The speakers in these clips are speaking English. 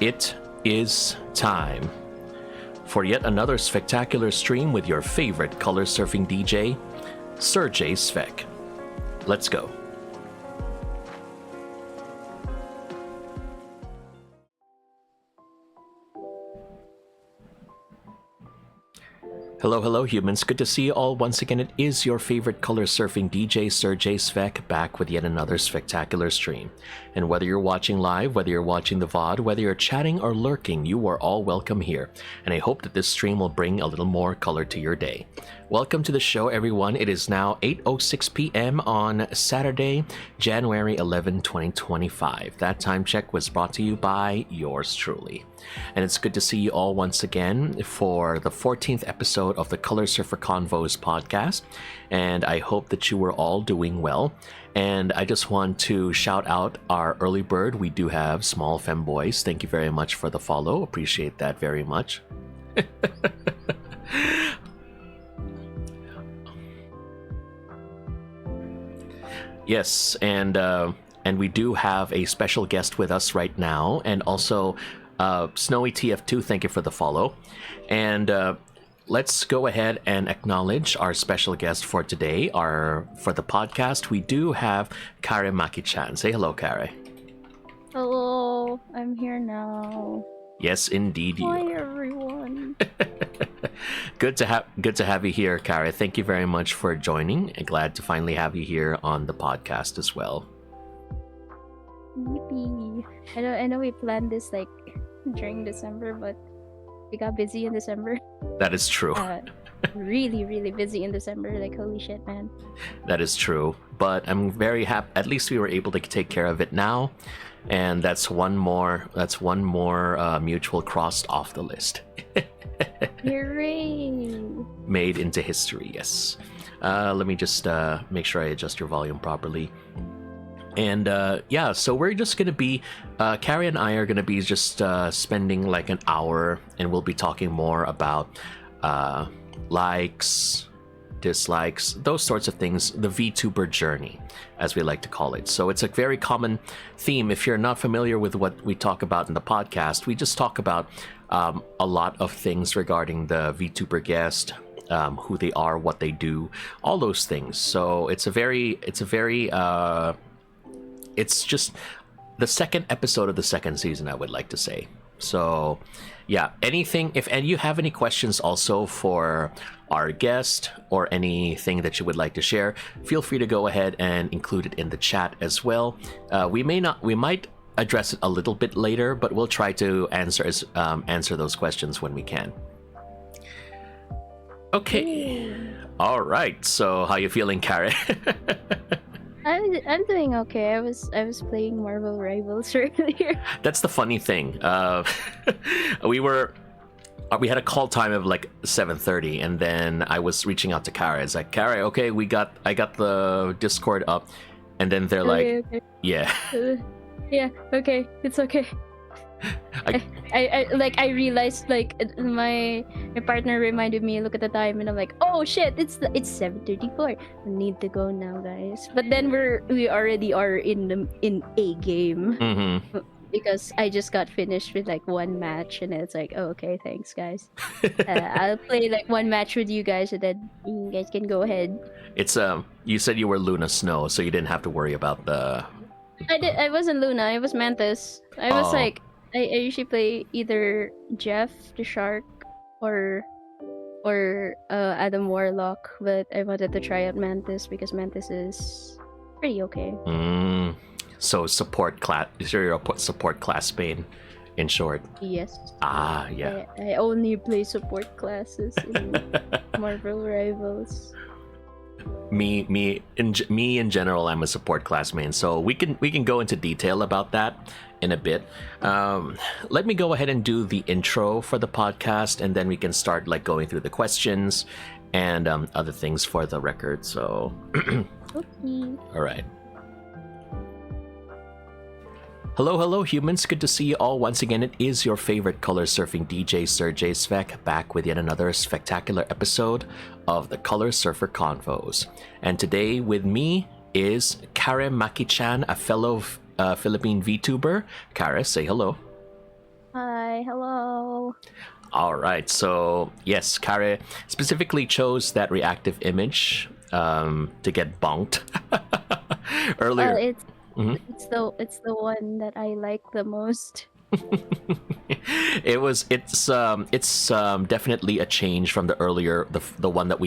It is time for yet another spectacular stream with your favorite color surfing DJ, Serjay Svek. Let's go. Hello humans, good to see you all once again. It is your favorite color surfing DJ Serjay Svek back with yet another spectacular stream. And whether you're watching live, whether you're watching the VOD, whether you're chatting or lurking, you are all welcome here. And I hope that this stream will bring a little more color to your day. Welcome to the show, everyone. It is now 8:06 p.m. on Saturday, January 11, 2025. That time check was brought to you by yours truly. And it's good to see you all once again for the 14th episode of the Surfer Convos Podcast. And I hope that you were all doing well. And I just want to shout out our early bird. We do have Small Femboys. Thank you very much for the follow. Appreciate that very much. Yes, and we do have a special guest with us right now, and also Snowy TF2, thank you for the follow. And let's go ahead and acknowledge our special guest for today. For the podcast, we do have Karemaki Chan. Say hello, Kare. Hello, I'm here now. Yes, indeed you. Hi, everyone. Good to have you here, Kare. Thank you very much for joining. And glad to finally have you here on the podcast as well. Yippee! I know we planned this like during December, but we got busy in December. That is true. Really busy in December. Like, holy shit, man. That is true. But I'm very happy. At least we were able to take care of it now, and that's one more mutual crossed off the list. Hooray! Made into history. Yes. Let me just make sure I adjust your volume properly. And yeah, so we're just gonna be Carrie and I are gonna be just spending like an hour, and we'll be talking more about likes, dislikes, those sorts of things, the VTuber journey, as we like to call it. So it's a very common theme. If you're not familiar with what we talk about in the podcast, we just talk about a lot of things regarding the VTuber guest, who they are, what they do, all those things. So it's just the second episode of the second season, I would like to say. So yeah, if you have any questions also for our guest or anything that you would like to share, feel free to go ahead and include it in the chat as well. We might address it a little bit later, but we'll try to answer those questions when we can. Okay. All right. So how you feeling, Karen? I'm doing okay. I was playing Marvel Rivals earlier. That's the funny thing. We had a call time of like 7:30, and then I was reaching out to Kara. It's like, Kara, okay, I got the Discord up, and then they're like, okay. Yeah. Yeah, okay, it's okay. I realized like my partner reminded me, look at the time, and I'm like, oh shit, it's 7:34. We need to go now, guys. But then we already are in a game. Mm-hmm. Because I just got finished with like one match, and it's like, oh, okay, thanks guys. I'll play like one match with you guys, and then you guys can go ahead. It's you said you were Luna Snow, so you didn't have to worry about the. I wasn't Luna. I was Mantis. I was like. I usually play either Jeff the Shark or Adam Warlock, but I wanted to try out Mantis because Mantis is pretty okay. So support class. You're a support class main, in short. Yes. Ah, yeah. I only play support classes in Marvel Rivals. Me in general, I'm a support class main, so we can go into detail about that in a bit. Let me go ahead and do the intro for the podcast, and then we can start like going through the questions and other things for the record. So Okay. All right. Hello humans, good to see you all once again. It is your favorite color surfing DJ Serjay Svek back with yet another spectacular episode of the Surfer Convos. And today with me is Karemaki Chan, a fellow Philippine VTuber. Kara, say hello. Hi, hello. All right. So yes, Kare specifically chose that reactive image to get bonked earlier. It's Mhm. it's the one that I like the most. It's definitely a change from the earlier the one that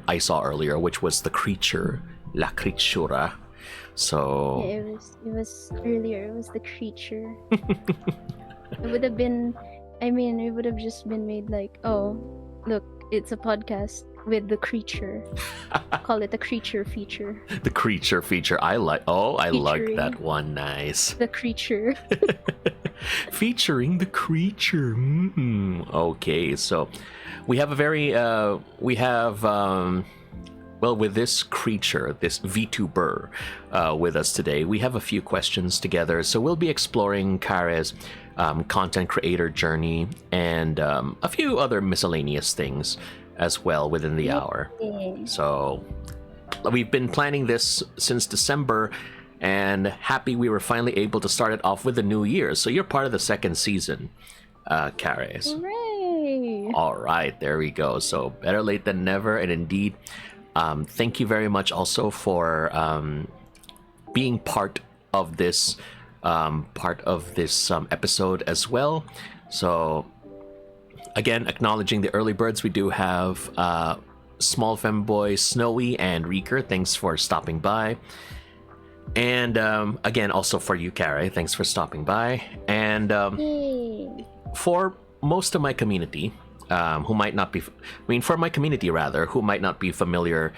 I saw earlier, which was the creature, la criatura. Yeah, So it was earlier. It was the creature. It would have been. I mean, it would have just been made like, oh, look, it's a podcast with the creature. Call it the creature feature. the creature feature, I like Featuring that one. Nice. the creature. Featuring the creature. Okay, so we have with this creature, this VTuber, with us today, we have a few questions together. So we'll be exploring Kare's content creator journey and a few other miscellaneous things as well within the hour. Yeah. So we've been planning this since December, and happy we were finally able to start it off with the new year. So you're part of the second season, Kares. Hooray! All right, there we go. So better late than never, and indeed, thank you very much also for being part of this episode as well. So again, acknowledging the early birds, we do have Small Femboy, Snowy, and Reeker. Thanks for stopping by. And again, also for you, Kare, thanks for stopping by. And Yay! for most of my community, who might not be, for my community rather, who might not be familiar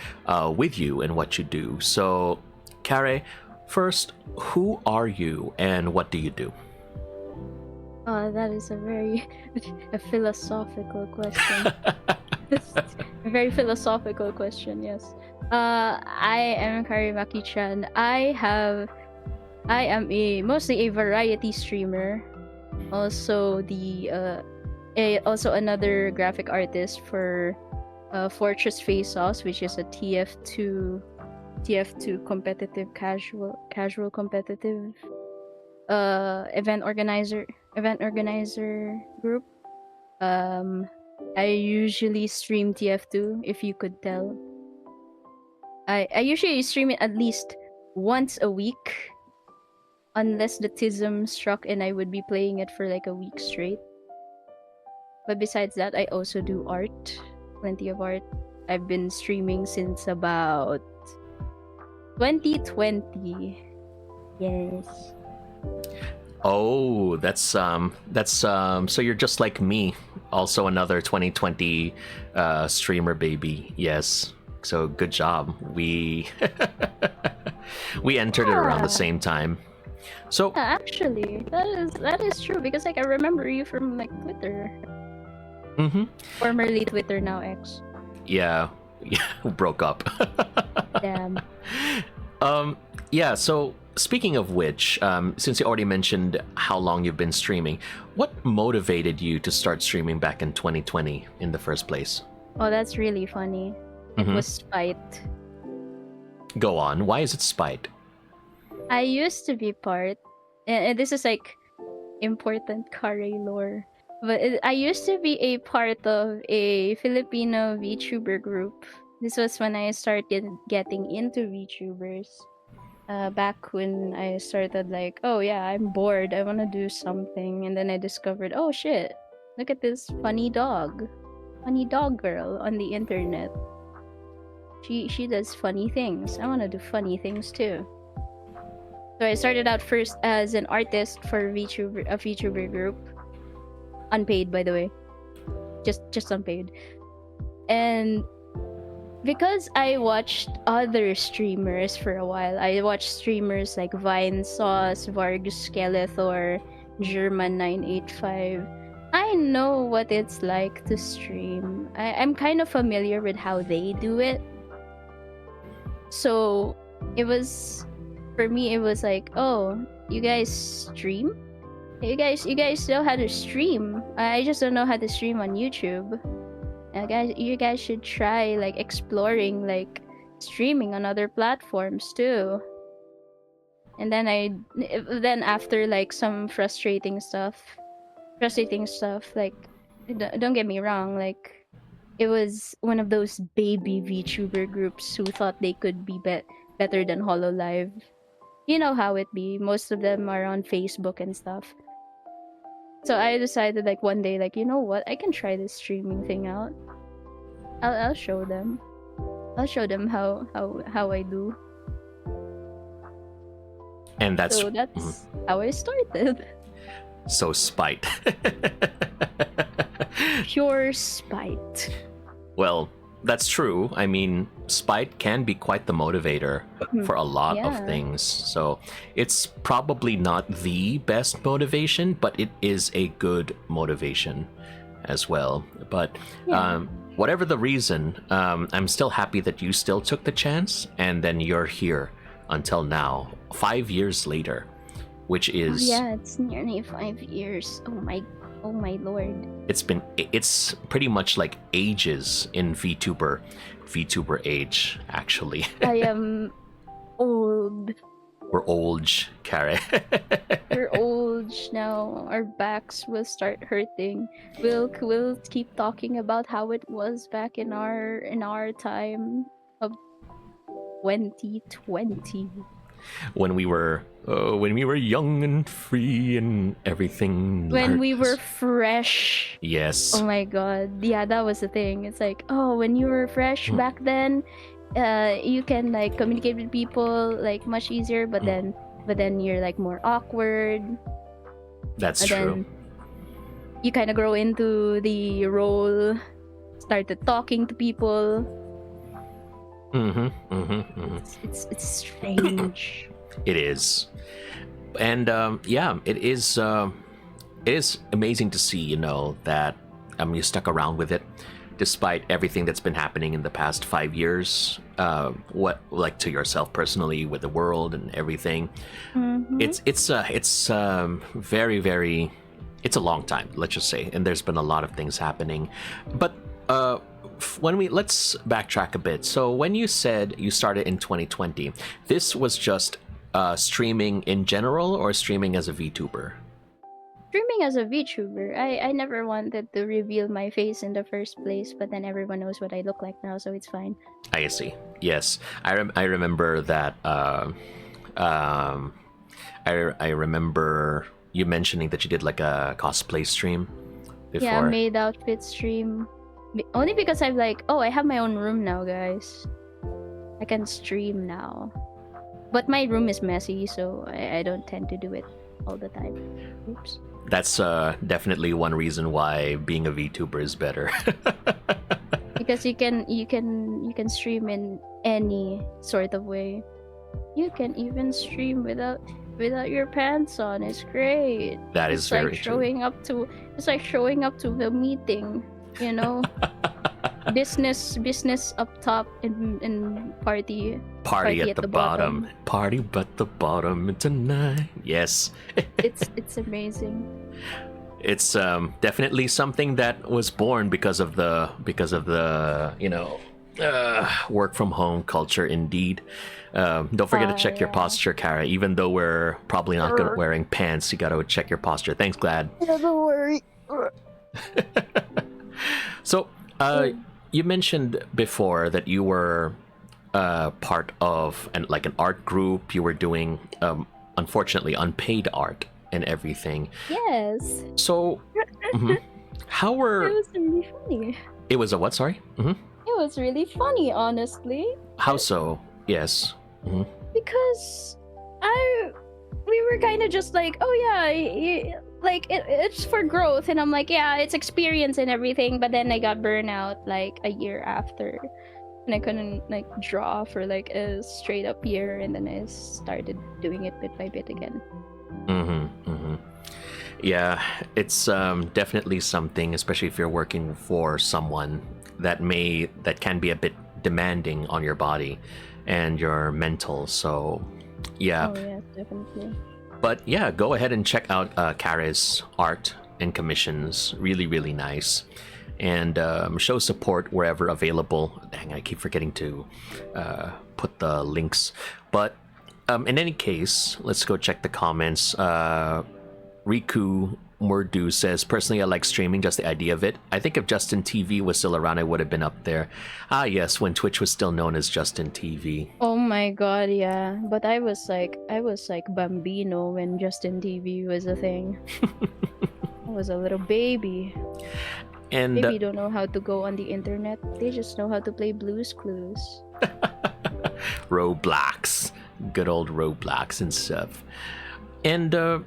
with you and what you do. So, Kare, first, who are you and what do you do? Oh, that is a very a philosophical question. A very philosophical question, yes. I am Karemaki Chan. I am mostly a variety streamer. Also also another graphic artist for Fortress Face Offs, which is a TF2 competitive casual competitive event organizer group. I usually stream TF2, if you could tell. I usually stream it at least once a week, unless the tism struck and I would be playing it for like a week straight. But besides that, I also do art, plenty of art. I've been streaming since about 2020. Yes. Oh, that's so you're just like me, also another 2020 streamer baby. Yes. So good job. We we entered it around the same time. So yeah, actually, that is true, because like I remember you from like Twitter. Formerly Twitter, now X. Yeah, broke up. Damn. Yeah, so speaking of which, since you already mentioned how long you've been streaming, what motivated you to start streaming back in 2020 in the first place? Oh, that's really funny. It was spite. Go on. Why is it spite? I used to be part, and this is like important Kare lore, but I used to be a part of a Filipino VTuber group. This was when I started getting into VTubers. Back when I started like, oh yeah, I'm bored, I want to do something, and then I discovered, oh shit, look at this funny dog girl on the internet. She does funny things. I want to do funny things too. So I started out first as an artist for a VTuber group. Unpaid, by the way. Just unpaid. And because I watched other streamers for a while, I watched streamers like Vine Sauce, Vargus Skeletor, German 985. I know what it's like to stream. I'm kind of familiar with how they do it. So it was, for me, it was like, oh, you guys stream? You guys know how to stream. I just don't know how to stream on YouTube. You guys should try like exploring like streaming on other platforms too. And then after like some frustrating stuff, frustrating stuff. Like, don't get me wrong. Like, it was one of those baby VTuber groups who thought they could be better than Hololive. You know how it be. Most of them are on Facebook and stuff. So I decided like one day, like, you know what? I can try this streaming thing out. I'll show them. I'll show them how I do. And that's how I started. So spite. Pure spite. Well, that's true. I mean, spite can be quite the motivator for a lot of things. So it's probably not the best motivation, but it is a good motivation as well. But whatever the reason, I'm still happy that you still took the chance, and then you're here until now, 5 years later, which is it's nearly 5 years. Oh my lord. It's pretty much like ages in VTuber age, actually. I am old. We're old, Kare. We're old now. Our backs will start hurting. We'll keep talking about how it was back in our time of 2020. When we were young and free and everything. When we were fresh. Yes. Oh my god. Yeah, that was the thing. It's like, oh, when you were fresh back then, you can like communicate with people like much easier, but then you're like more awkward. That's true. Then you kind of grow into the role, started talking to people. It's strange. It is. And it is amazing to see, that you stuck around with it despite everything that's been happening in the past 5 years. What, like, to yourself personally, with the world and everything. It's very, very, it's a long time, let's just say, and there's been a lot of things happening. But let's backtrack a bit. So when you said you started in 2020, this was just streaming in general, or streaming as a VTuber? Streaming as a VTuber. I never wanted to reveal my face in the first place, but then everyone knows what I look like now, so it's fine. I see. Yes, I remember that. I remember you mentioning that you did like a cosplay stream before. Yeah, made outfit stream. Only because I'm like, oh, I have my own room now, guys. I can stream now. But my room is messy, so I don't tend to do it all the time. Oops. That's definitely one reason why being a VTuber is better. Because you can stream in any sort of way. You can even stream without your pants on. It's great. That is very true. It's like showing up to the meeting, business up top and party at the bottom. Party at the bottom tonight. Yes. it's amazing. It's definitely something that was born because of the work from home culture. Indeed. Don't forget to check your posture, Kara. Even though we're probably not good at wearing pants, you gotta check your posture. Thanks, Glad. Yeah, don't worry. So, you mentioned before that you were part of an art group. You were doing, unfortunately, unpaid art and everything. Yes. So, how were? It was really funny. It was a what? Sorry. It was really funny, honestly. How so? Yes. Because we were kind of just like, oh yeah, it's for growth, and I'm like, yeah, it's experience and everything. But then I got burnout like a year after, and I couldn't like draw for like a straight up year, and then I started doing it bit by bit again. Yeah, it's definitely something, especially if you're working for someone that can be a bit demanding on your body and your mental. So yeah. Oh yeah, definitely. But yeah, go ahead and check out Kara's art and commissions. Really, really nice. And show support wherever available. Dang, I keep forgetting to put the links. But in any case, let's go check the comments. Riku Murdu says, personally, I like streaming, just the idea of it. I think if Justin TV was still around, I would have been up there. Ah, yes, when Twitch was still known as Justin TV. Oh my god, yeah. But I was like Bambino when Justin TV was a thing. I was a little baby. And Baby don't know how to go on the internet. They just know how to play Blue's Clues. Roblox. Good old Roblox and stuff. And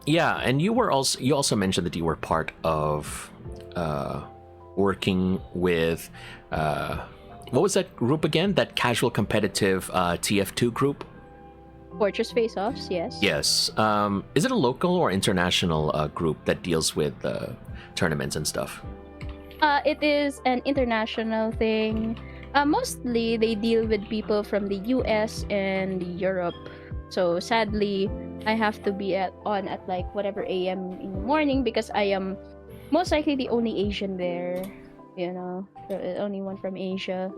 yeah, and you also mentioned that you were part of working with what was that group again? That casual competitive TF2 group? Fortress Face-Offs, yes. Yes. Is it a local or international group that deals with tournaments and stuff? It is an international thing. Mostly they deal with people from the US and Europe. So sadly, I have to be on at like whatever AM in the morning because I am most likely the only Asian there. You know, the only one from Asia.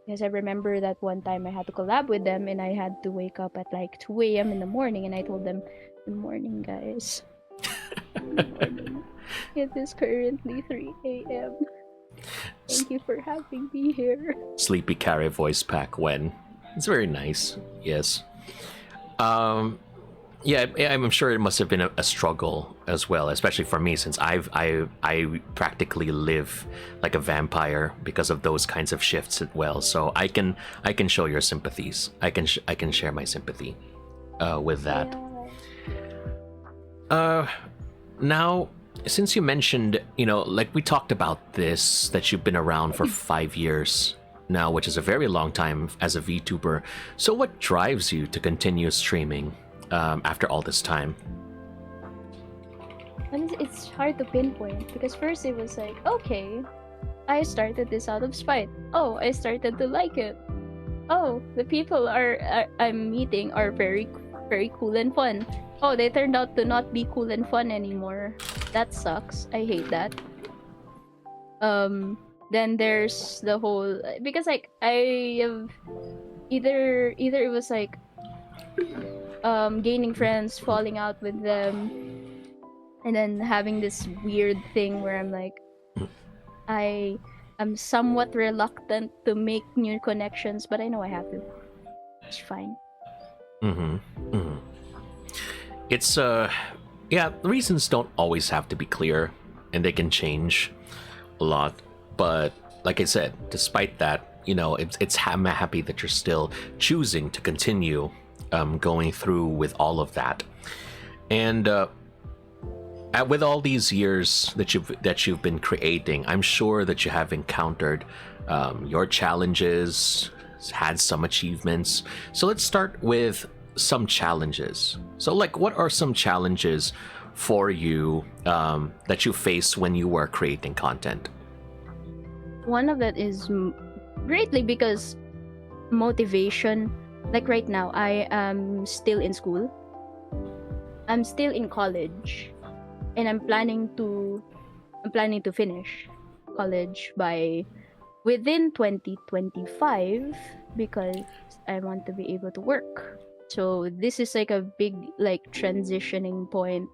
Because I remember that one time I had to collab with them and I had to wake up at like 2 a.m. in the morning and I told them, "Good morning, guys. Good morning. It is currently 3 a.m. Thank you for having me here." Sleepy Carrie voice pack when. It's very nice. Yes. Yeah, I'm sure it must have been a struggle as well, especially for me, since I practically live like a vampire because of those kinds of shifts as well. So I can show your sympathies. I can share my sympathy with that. Now, since you mentioned, like we talked about this, that you've been around for 5 years now, which is a very long time as a VTuber. So what drives you to continue streaming after all this time? And it's hard to pinpoint because first it was like, okay, I started this out of spite. Oh, I started to like it. Oh, the people I'm meeting are very, very cool and fun. Oh, they turned out to not be cool and fun anymore. That sucks. I hate that. Then there's the whole, because like I have either it was like gaining friends, falling out with them, and then having this weird thing where I'm like, I am somewhat reluctant to make new connections, but I know I have to. It's fine. It's yeah, the reasons don't always have to be clear, and they can change a lot. But like I said, despite that, I'm happy that you're still choosing to continue going through with all of that. And with all these years that you've been creating, I'm sure that you have encountered your challenges, had some achievements. So let's start with some challenges. So like, what are some challenges for you that you face when you were creating content? One of it is greatly because motivation. Like right now, I am still in school. I'm still in college, and I'm planning to finish college by within 2025 because I want to be able to work. So this is like a big like transitioning point,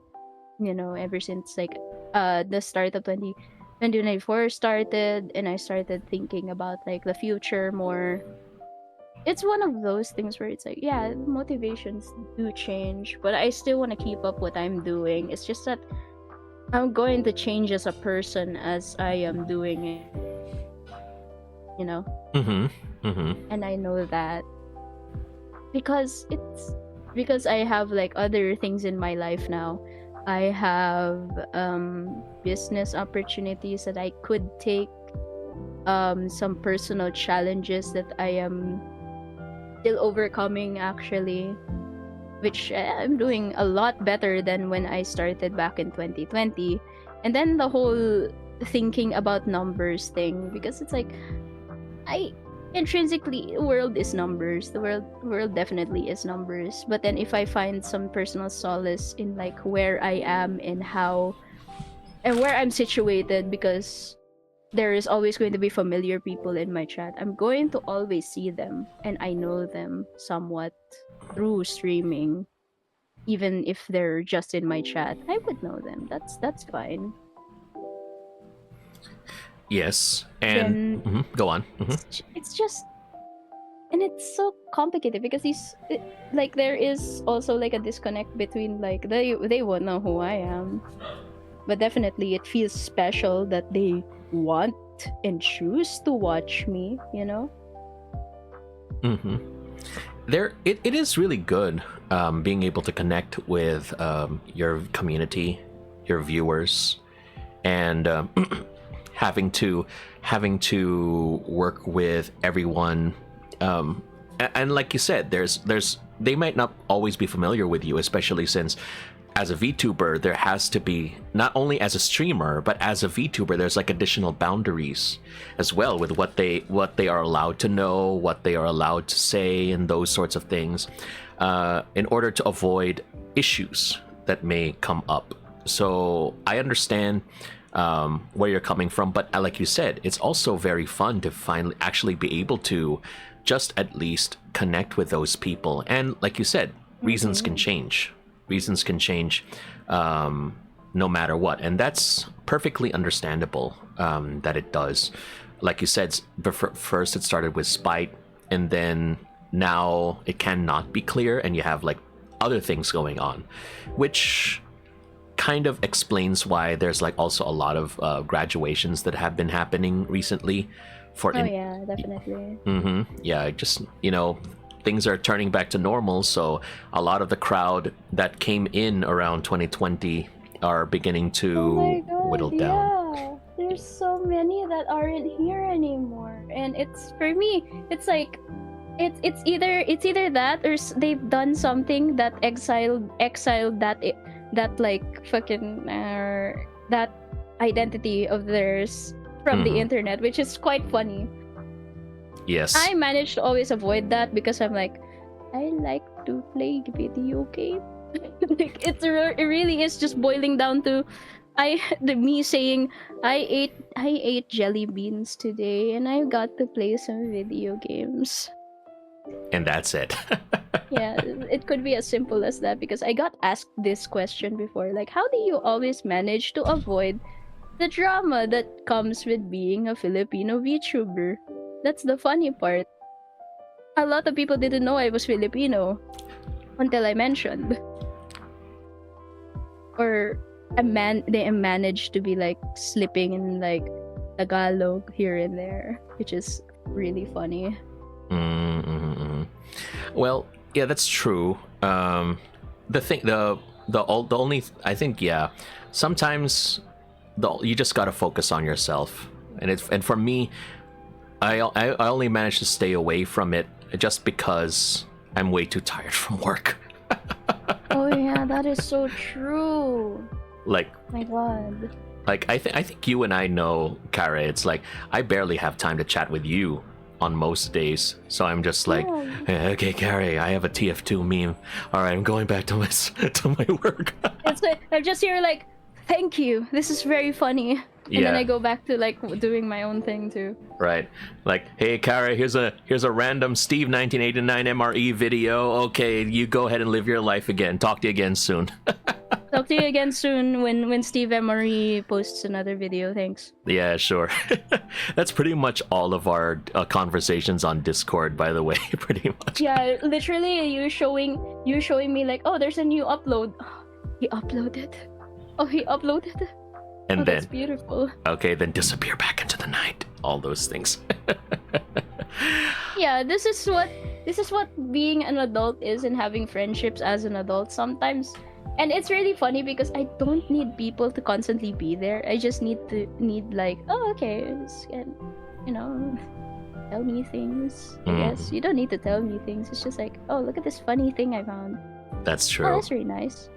ever since like the start of 2024 started, and I started thinking about like the future more. It's one of those things where it's like, yeah, motivations do change, but I still want to keep up what I'm doing. It's just that I'm going to change as a person as I am doing it, And I know that because I have like other things in my life now. I have business opportunities that I could take, some personal challenges that I am still overcoming actually, which I'm doing a lot better than when I started back in 2020. And then the whole thinking about numbers thing, because it's like, I intrinsically, the world is numbers. The world definitely is numbers. But then if I find some personal solace in like where I am and where I'm situated, because there is always going to be familiar people in my chat. I'm going to always see them, and I know them somewhat through streaming. even if they're just in my chat, I would know them. That's fine. Yes, Then and go on. it's just, and it's so complicated because like there is also like a disconnect between like they won't know who I am, but definitely it feels special that they want and choose to watch me, you know. It is really good being able to connect with your community, your viewers, and having to work with everyone. And like you said, there's they might not always be familiar with you, especially since as a VTuber there has to be, not only as a streamer but as a VTuber, there's like additional boundaries as well with what they are allowed to know, what they are allowed to say, and those sorts of things, in order to avoid issues that may come up. So I understand where you're coming from, but like you said, it's also very fun to finally actually be able to just at least connect with those people. And like you said, reasons can change. Reasons can change no matter what, and that's perfectly understandable that it does. Like you said, first it started with spite, and then now it cannot be clear, and you have like other things going on, which kind of explains why there's like also a lot of graduations that have been happening recently. Yeah, definitely. Yeah, just, you know, things are turning back to normal, so a lot of the crowd that came in around 2020 are beginning to whittle down. Yeah, there's so many that aren't here anymore, and it's, for me, it's like it's either that or they've done something that exiled that like fucking that identity of theirs from the internet, which is quite funny. Yes. I managed to always avoid that because I'm like, I like to play video game. Like it really is just boiling down to me saying I ate jelly beans today and I got to play some video games. And that's it. Yeah, it could be as simple as that, because I got asked this question before, like, how do you always manage to avoid the drama that comes with being a Filipino VTuber? That's the funny part. A lot of people didn't know I was Filipino until I mentioned. Or they managed to be like slipping in like Tagalog here and there, which is really funny. Well, yeah, that's true. The only, I think, yeah, sometimes you just gotta focus on yourself, and for me, I only managed to stay away from it just because I'm way too tired from work. Oh yeah, that is so true. Like, my God. Like I think you and I know, Kara. It's like I barely have time to chat with you on most days, so I'm just like, hey, okay, Carrie, I have a TF2 meme. All right, I'm going back to my work. It's like I'm just here like, thank you. This is very funny. And then I go back to like doing my own thing too. Right. Like, hey, Kara, here's a random Steve 1989 MRE video. Okay, you go ahead and live your life again. Talk to you again soon. Talk to you again soon when Steve MRE posts another video. Thanks. Yeah, sure. That's pretty much all of our conversations on Discord, by the way. Pretty much. Yeah, literally, you showing me like, oh, there's a new upload. He uploaded. Oh, he uploaded. And then that's beautiful. Okay, then disappear back into the night. All those things. Yeah, this is what being an adult is, and having friendships as an adult sometimes. And it's really funny because I don't need people to constantly be there. I just need like, oh, okay, and tell me things. I guess you don't need to tell me things. It's just like, oh, look at this funny thing I found. That's true. Oh, that's really nice.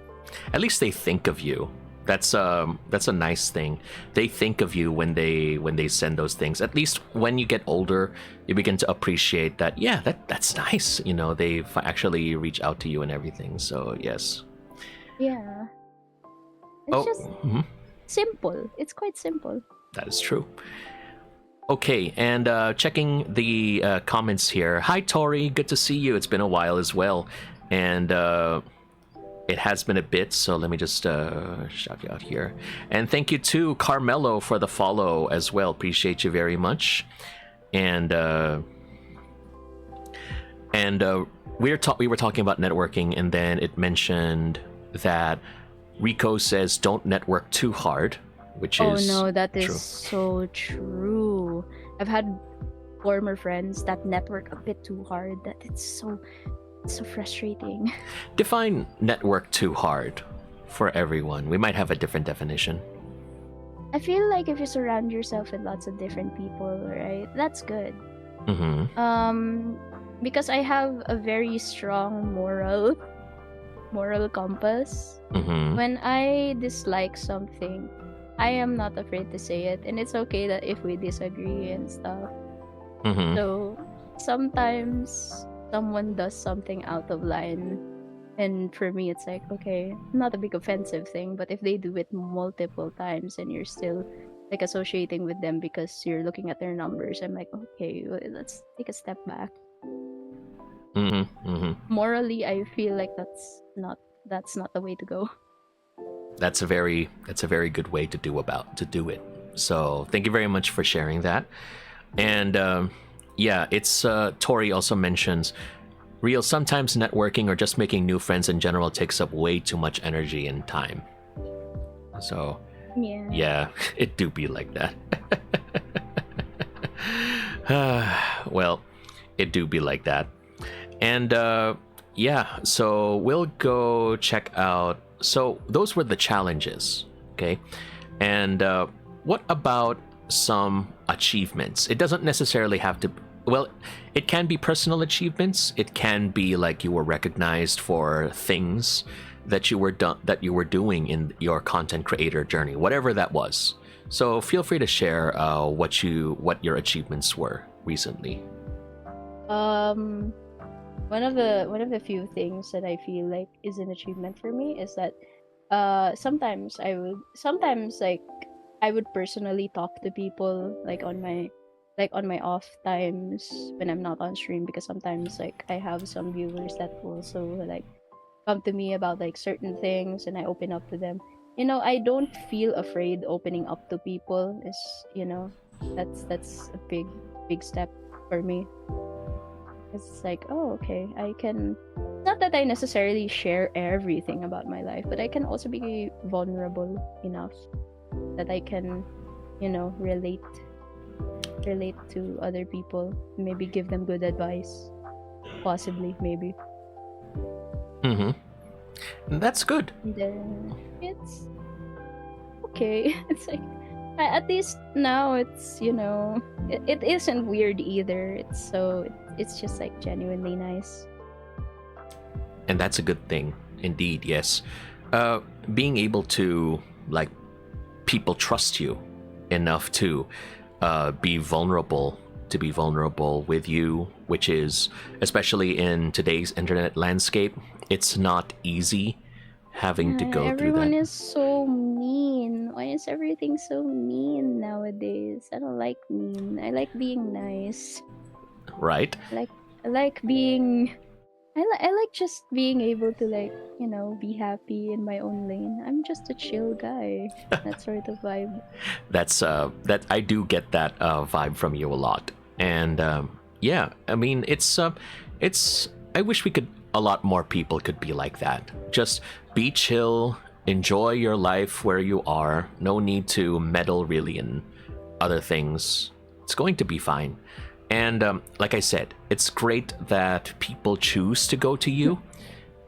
At least they think of you. That's a nice thing. They think of you when they send those things. At least when you get older, you begin to appreciate that. Yeah, that's nice. They actually reach out to you and everything. So yes. Yeah. It's just simple. It's quite simple. That is true. Okay, and checking the comments here. Hi, Tori. Good to see you. It's been a while as well. And it has been a bit, so let me just shout you out here. And thank you to Carmelo for the follow as well. Appreciate you very much. And we were talking about networking, and then it mentioned that Rico says don't network too hard, which is no, that is true. so true. I've had former friends that network a bit too hard. That it's so frustrating. Define network too hard for everyone. We might have a different definition. I feel like if you surround yourself with lots of different people, right, that's good. Mm-hmm. Because I have a very strong moral compass. Mm-hmm. When I dislike something, I am not afraid to say it, and it's okay that if we disagree and stuff. Mm-hmm. So sometimes someone does something out of line, and for me it's like, okay, not a big offensive thing, but if they do it multiple times and you're still like associating with them because you're looking at their numbers, I'm like, okay, let's take a step back. Mm-hmm. Mm-hmm. Morally, I feel like that's not the way to go. That's a very good way to do it. So thank you very much for sharing that. And yeah, it's Tori also mentions, real, sometimes networking or just making new friends in general takes up way too much energy and time. So yeah, it do be like that. Well, it do be like that. And yeah, so we'll go check out. So those were the challenges, okay? And what about some achievements? It doesn't necessarily have to, well, it can be personal achievements. It can be like you were recognized for things that you were doing in your content creator journey, whatever that was. So feel free to share what your achievements were recently. One of the few things that I feel like is an achievement for me is that sometimes I would personally talk to people like on my off times when I'm not on stream, because sometimes like I have some viewers that also like come to me about like certain things and I open up to them. I don't feel afraid opening up to people. That's a big step for me. It's like, oh, okay, I can, not that I necessarily share everything about my life, but I can also be vulnerable enough that I can, relate to other people, maybe give them good advice, possibly, maybe. Mm-hmm. That's good. And then it's okay. It's like, at least now it's, it isn't weird either. It's just like genuinely nice. And that's a good thing indeed. Yes. Being able to, like, people trust you enough to be vulnerable with you, which is, especially in today's internet landscape, it's not easy having to go through that. Everyone is so mean. Why is everything so mean nowadays? I don't like mean. I like being nice. Right? I like being. I like just being able to, like, be happy in my own lane. I'm just a chill guy. That sort of vibe. That's that I do get that vibe from you a lot. And yeah, I mean, it's I wish a lot more people could be like that. Just be chill, enjoy your life where you are. No need to meddle really in other things. It's going to be fine. And like I said, it's great that people choose to go to you.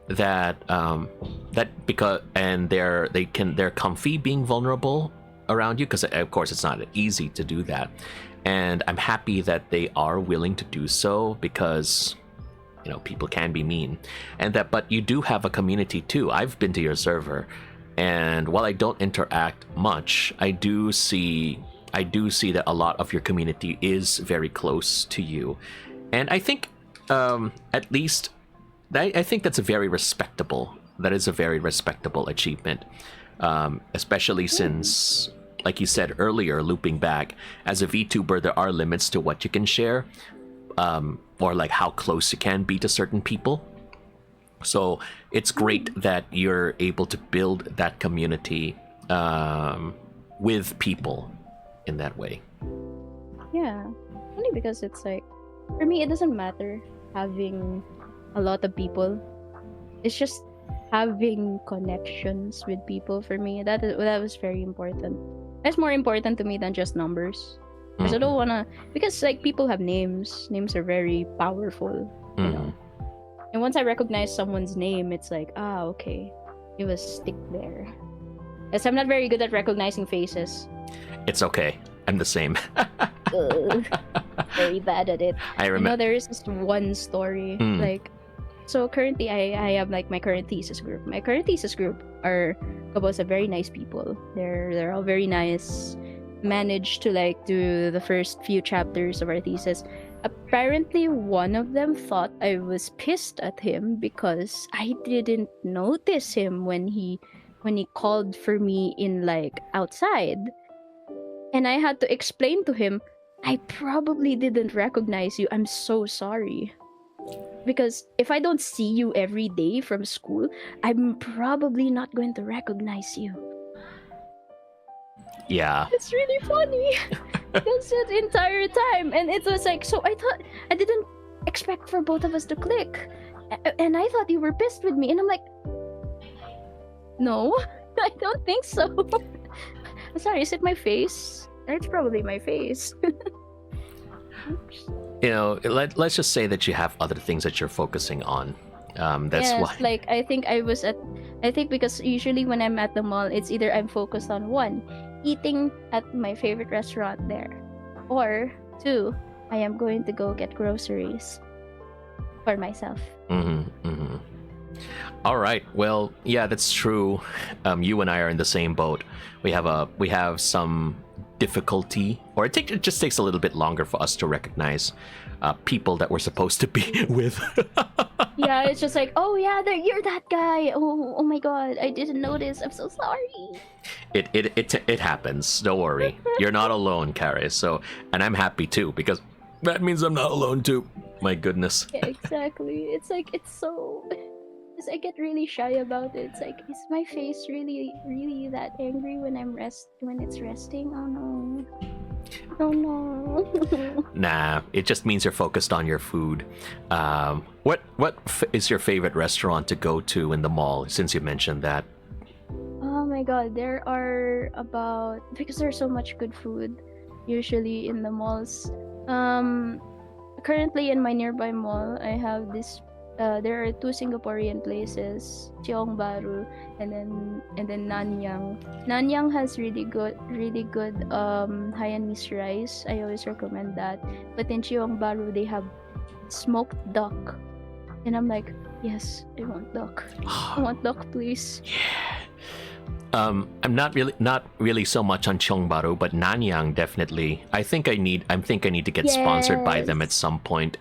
They're comfy being vulnerable around you, because of course it's not easy to do that. And I'm happy that they are willing to do so, because people can be mean. But you do have a community too. I've been to your server, and while I don't interact much, I do see that a lot of your community is very close to you. And I think at least I think that's a very respectable achievement, especially since, like you said earlier, looping back, as a VTuber, there are limits to what you can share, or like how close you can be to certain people. So it's great that you're able to build that community with people in that way. Yeah. Only because it's like, for me, it doesn't matter having a lot of people. It's just having connections with people for me. That was very important. That's more important to me than just numbers. Because I don't wanna, because like people have names. Names are very powerful, you know. And once I recognize someone's name, it's like, okay, it was stick there. Yes, I'm not very good at recognizing faces. It's okay. I'm the same. Very bad at it. I remember. You know, there is just one story. Like, so currently, I have like my current thesis group. My current thesis group are composed of very nice people. They're all very nice. Managed to like do the first few chapters of our thesis. Apparently, one of them thought I was pissed at him because I didn't notice him when he called for me in like outside. And I had to explain to him, I probably didn't recognize you. I'm so sorry. Because if I don't see you every day from school, I'm probably not going to recognize you. Yeah. It's really funny. That's the entire time. And it was like, so I thought, I didn't expect for both of us to click. And I thought you were pissed with me. And I'm like, no, I don't think so. I'm sorry, is it my face? It's probably my face. You know, let's just say that you have other things that you're focusing on. That's why. Like I think because usually when I'm at the mall, it's either I'm focused on one, eating at my favorite restaurant there, or two, I am going to go get groceries for myself. All right. Well, yeah, that's true. You and I are in the same boat. We have some difficulty, or it just takes a little bit longer for us to recognize people that we're supposed to be with. Yeah, it's just like, oh yeah, you're that guy. Oh my god, I didn't notice. I'm so sorry. It happens. Don't worry. You're not alone, Kare. So, and I'm happy too, because that means I'm not alone too. My goodness. Yeah, exactly. It's like I get really shy about it. It's like, is my face really that angry when it's resting? Oh no. Nah, it just means you're focused on your food. What is your favorite restaurant to go to in the mall, since you mentioned that? Oh my god, there are because there's so much good food usually in the malls. Currently in my nearby mall, I have this there are two Singaporean places, Tiong Bahru and then Nanyang. Nanyang has really good Hainanese rice. I always recommend that. But in Tiong Bahru they have smoked duck. And I'm like, yes, I want duck. I want duck, please. Yeah. I'm not really so much on Tiong Bahru, but Nanyang definitely. I think I need to get sponsored by them at some point.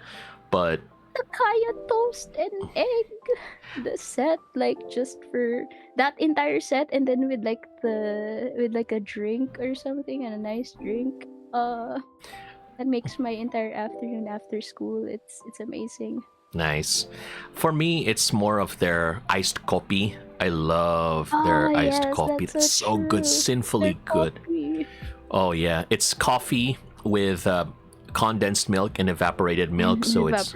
But the kaya toast and egg, the set, like just for that entire set, and then with a drink or something, and a nice drink, that makes my entire afternoon after school. It's amazing. Nice. For me, it's more of their iced coffee. I love their iced coffee. It's so good, sinfully good. Oh yeah, it's coffee with condensed milk and evaporated milk, so it's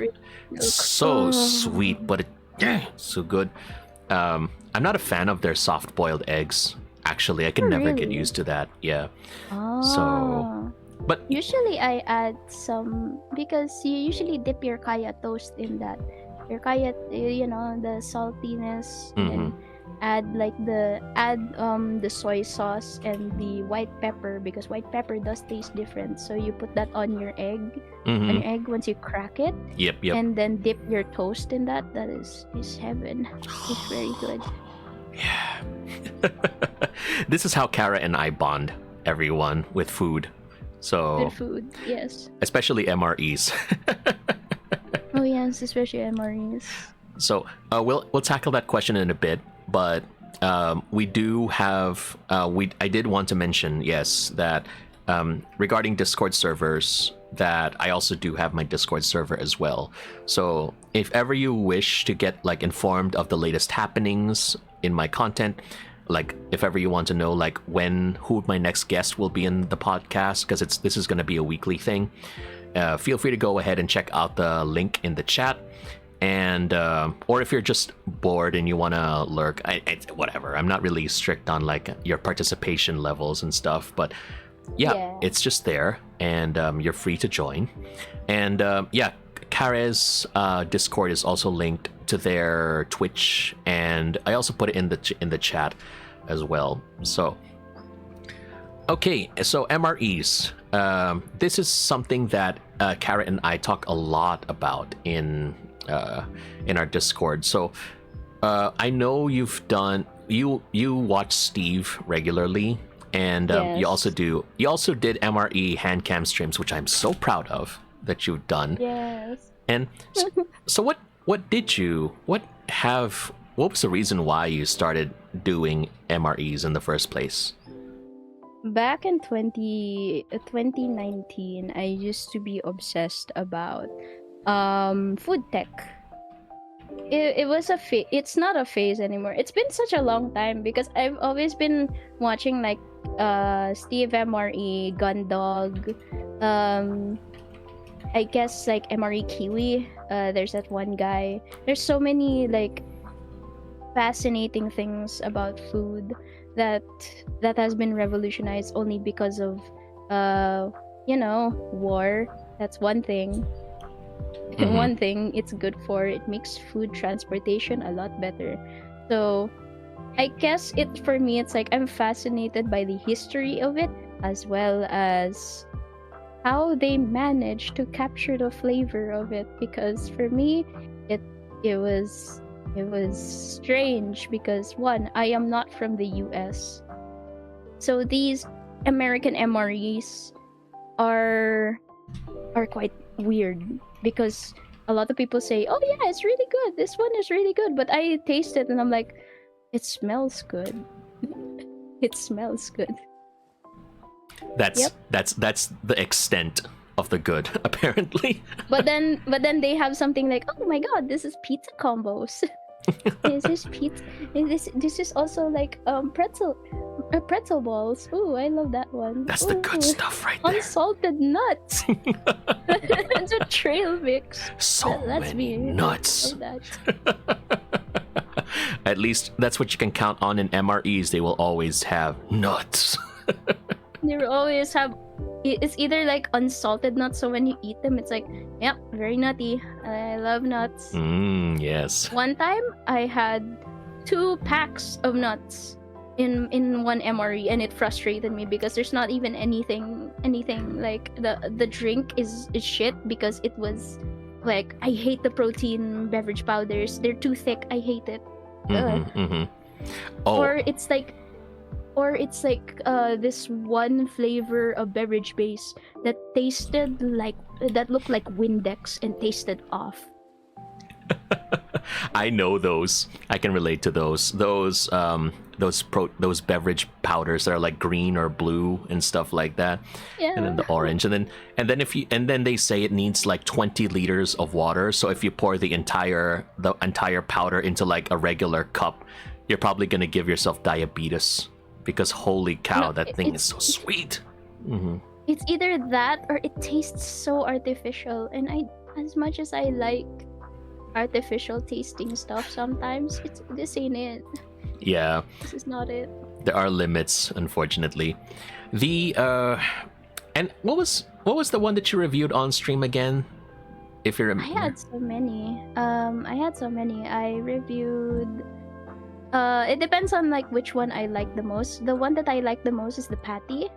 so sweet, but it's so good. I'm not a fan of their soft-boiled eggs. Actually, I can never get used to that. Yeah. So, but usually I add some, because you usually dip your kaya toast in that. Your kaya, the saltiness, and add the soy sauce and the white pepper, because white pepper does taste different. So you put that on your egg, once you crack it. Yep. And then dip your toast in that. That is heaven. It's very good. Yeah. This is how Kara and I bond, everyone, with food. So good food, yes. Especially MREs. Oh yes, especially MREs. So we'll tackle that question in a bit, but we do have I did want to mention, yes, that regarding Discord servers, that I also do have my Discord server as well. So if ever you wish to get like informed of the latest happenings in my content, like if ever you want to know like who my next guest will be in the podcast, because this is going to be a weekly thing, feel free to go ahead and check out the link in the chat. And or if you're just bored and you want to lurk, whatever, I'm not really strict on like your participation levels and stuff, but yeah. It's just there, and you're free to join. And Kare's Discord is also linked to their Twitch, and I also put it in the chat as well. So okay, so MREs, this is something that Kara and I talk a lot about in our Discord. So I know you watch Steve regularly, and Yes. you also did MRE hand cam streams, which I'm so proud of that you've done. Yes. And so what was the reason why you started doing MREs in the first place? Back in 2019, I used to be obsessed about food tech. It was it's not a phase anymore. It's been such a long time because I've always been watching like Steve MRE, Gundog, I guess like MRE Kiwi. There's that one guy. There's so many like fascinating things about food that has been revolutionized only because of war. That's one thing. Mhm. One thing it's good for, it makes food transportation a lot better. So I guess for me it's like I'm fascinated by the history of it, as well as how they managed to capture the flavor of it, because for me it was strange because one, I am not from the US. So these American MREs are quite weird because a lot of people say, "Oh yeah, it's really good. This one is really good." But I taste it and I'm like, "It smells good." It smells good. That's the extent of the good, apparently. But then they have something like, "Oh my god, this is pizza combos." This is pizza. This is also like pretzel balls. Ooh, I love that one. That's the good Ooh, stuff right there. unsalted nuts. It's a trail mix. So That's many me. nuts. Love that. At least that's what you can count on in MREs. They will always have nuts. They will always have. It's either like unsalted nuts, so when you eat them, it's like, yep, very nutty. I love nuts. Yes. One time, I had 2 packs of nuts in one MRE, and it frustrated me because there's not even anything like the drink is shit because it was like, I hate the protein beverage powders. They're too thick. I hate it. Oh. Or it's like this one flavor of beverage base that looked like Windex and tasted off. I know those. I can relate to those. Those beverage powders that are like green or blue and stuff like that. Yeah. And then the orange, and then they say it needs like 20 liters of water. So if you pour the entire powder into like a regular cup, you're probably gonna give yourself diabetes. Because holy cow, that thing is so sweet. It's either that or it tastes so artificial, and as much as I like artificial tasting stuff, sometimes this ain't it. Yeah. This is not it. There are limits, unfortunately. And what was the one that you reviewed on stream again? If you remember. I had so many. I reviewed. It depends on like which one I like the most. The one that I like the most is the patty,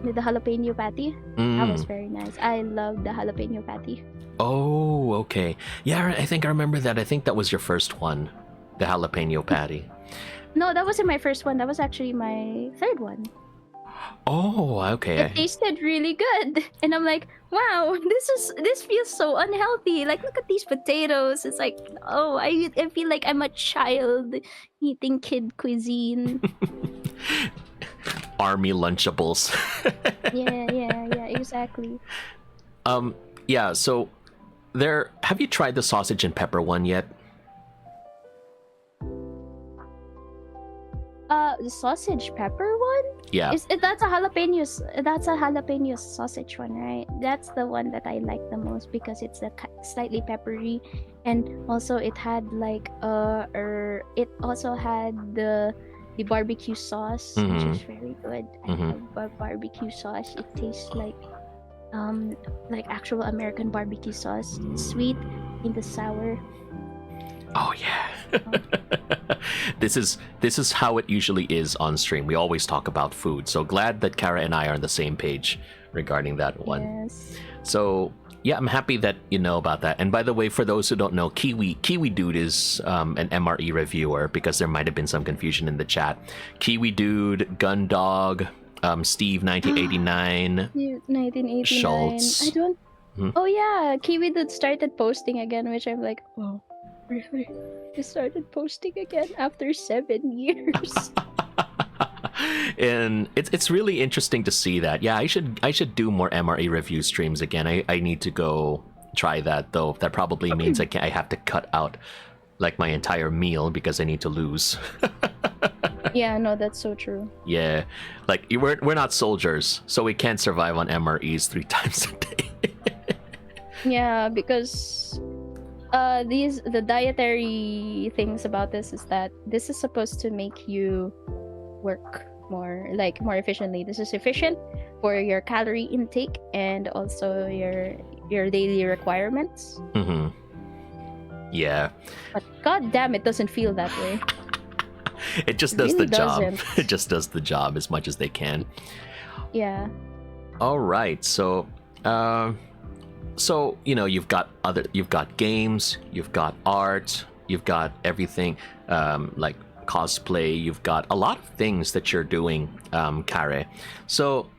the jalapeno patty. That was very nice. I love the jalapeno patty. Oh, okay. Yeah, I think I remember that. I think that was your first one, the jalapeno patty. No, that wasn't my first one. That was actually my third one. Oh, okay. It tasted really good, and I'm like, wow, this feels so unhealthy. Like, look at these potatoes. It's like, oh, I feel like I'm a child eating kid cuisine. Army Lunchables. yeah, exactly. Yeah, so have you tried the sausage and pepper one yet? The sausage pepper one? Yeah. That's a jalapeno sausage one, right? That's the one that I like the most because it's slightly peppery, and also it had like it also had the barbecue sauce, which is very good. I love barbecue sauce. It tastes like actual American barbecue sauce. It's sweet and the sour. Oh yeah. This is how it usually is on stream. We always talk about food. So glad that Kara and I are on the same page regarding that one. Yes. So yeah, I'm happy that you know about that. And by the way, for those who don't know, Kiwi Dude is an MRE reviewer, because there might have been some confusion in the chat. Kiwi Dude, Gundog, Steve 1989, 1989. Schultz. I don't. Oh yeah, Kiwi Dude started posting again, which I'm like, oh, really? He started posting again after 7 years. And it's really interesting to see that. Yeah, I should do more MRE review streams again. I need to go try that, though. That probably means I have to cut out like my entire meal because I need to lose. Yeah, no, that's so true. Yeah, like we're not soldiers, so we can't survive on MREs 3 times a day. Yeah, because the dietary things about this is that this is supposed to make you work more efficiently. This is efficient for your calorie intake and also your daily requirements. Yeah, but god damn, it doesn't feel that way. It just does the job. Doesn't. It just does the job as much as they can. Yeah. All right, so you know, you've got games, you've got art, you've got everything, like cosplay, you've got a lot of things that you're doing, Kare. So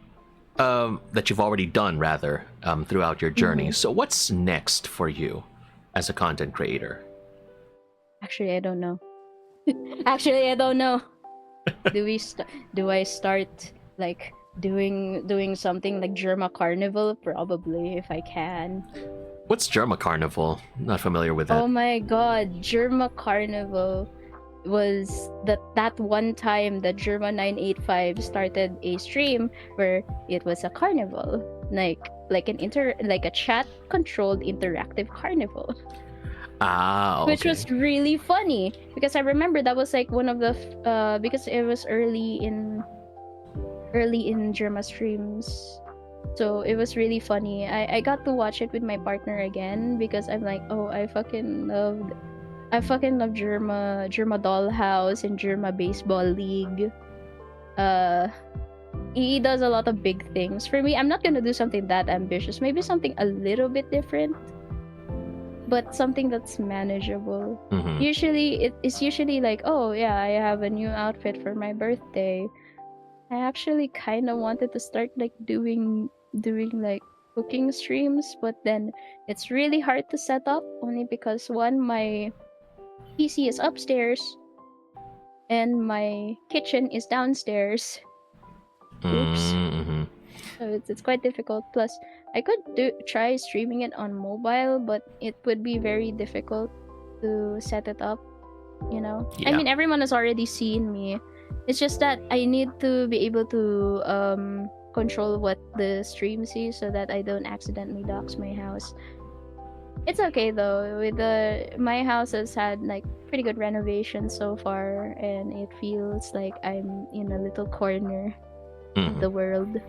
that you've already done rather throughout your journey. So what's next for you as a content creator? Actually, I don't know. Do I start like doing something like Germa Carnival? Probably, if I can. What's Germa Carnival? Not familiar with that. Oh my god, Germa Carnival was that one time that Germa 985 started a stream where it was a carnival, like a chat controlled interactive carnival. Ah, okay. Which was really funny because I remember that was like one of the because it was early in Germa streams, so it was really funny. I got to watch it with my partner again because I'm like, oh, I fucking love Germa Dollhouse and Germa Baseball League. He does a lot of big things. For me, I'm not gonna do something that ambitious. Maybe something a little bit different, but something that's manageable. Usually, it's usually like, oh yeah, I have a new outfit for my birthday. I actually kind of wanted to start like doing like cooking streams, but then it's really hard to set up only because one, my PC is upstairs and my kitchen is downstairs. Oops. So it's quite difficult. Plus, I could try streaming it on mobile, but it would be very difficult to set it up. You know, Yeah. I mean, everyone has already seen me. It's just that I need to be able to control what the stream sees so that I don't accidentally dox my house. It's okay though. My house has had like pretty good renovation so far, and it feels like I'm in a little corner of the world.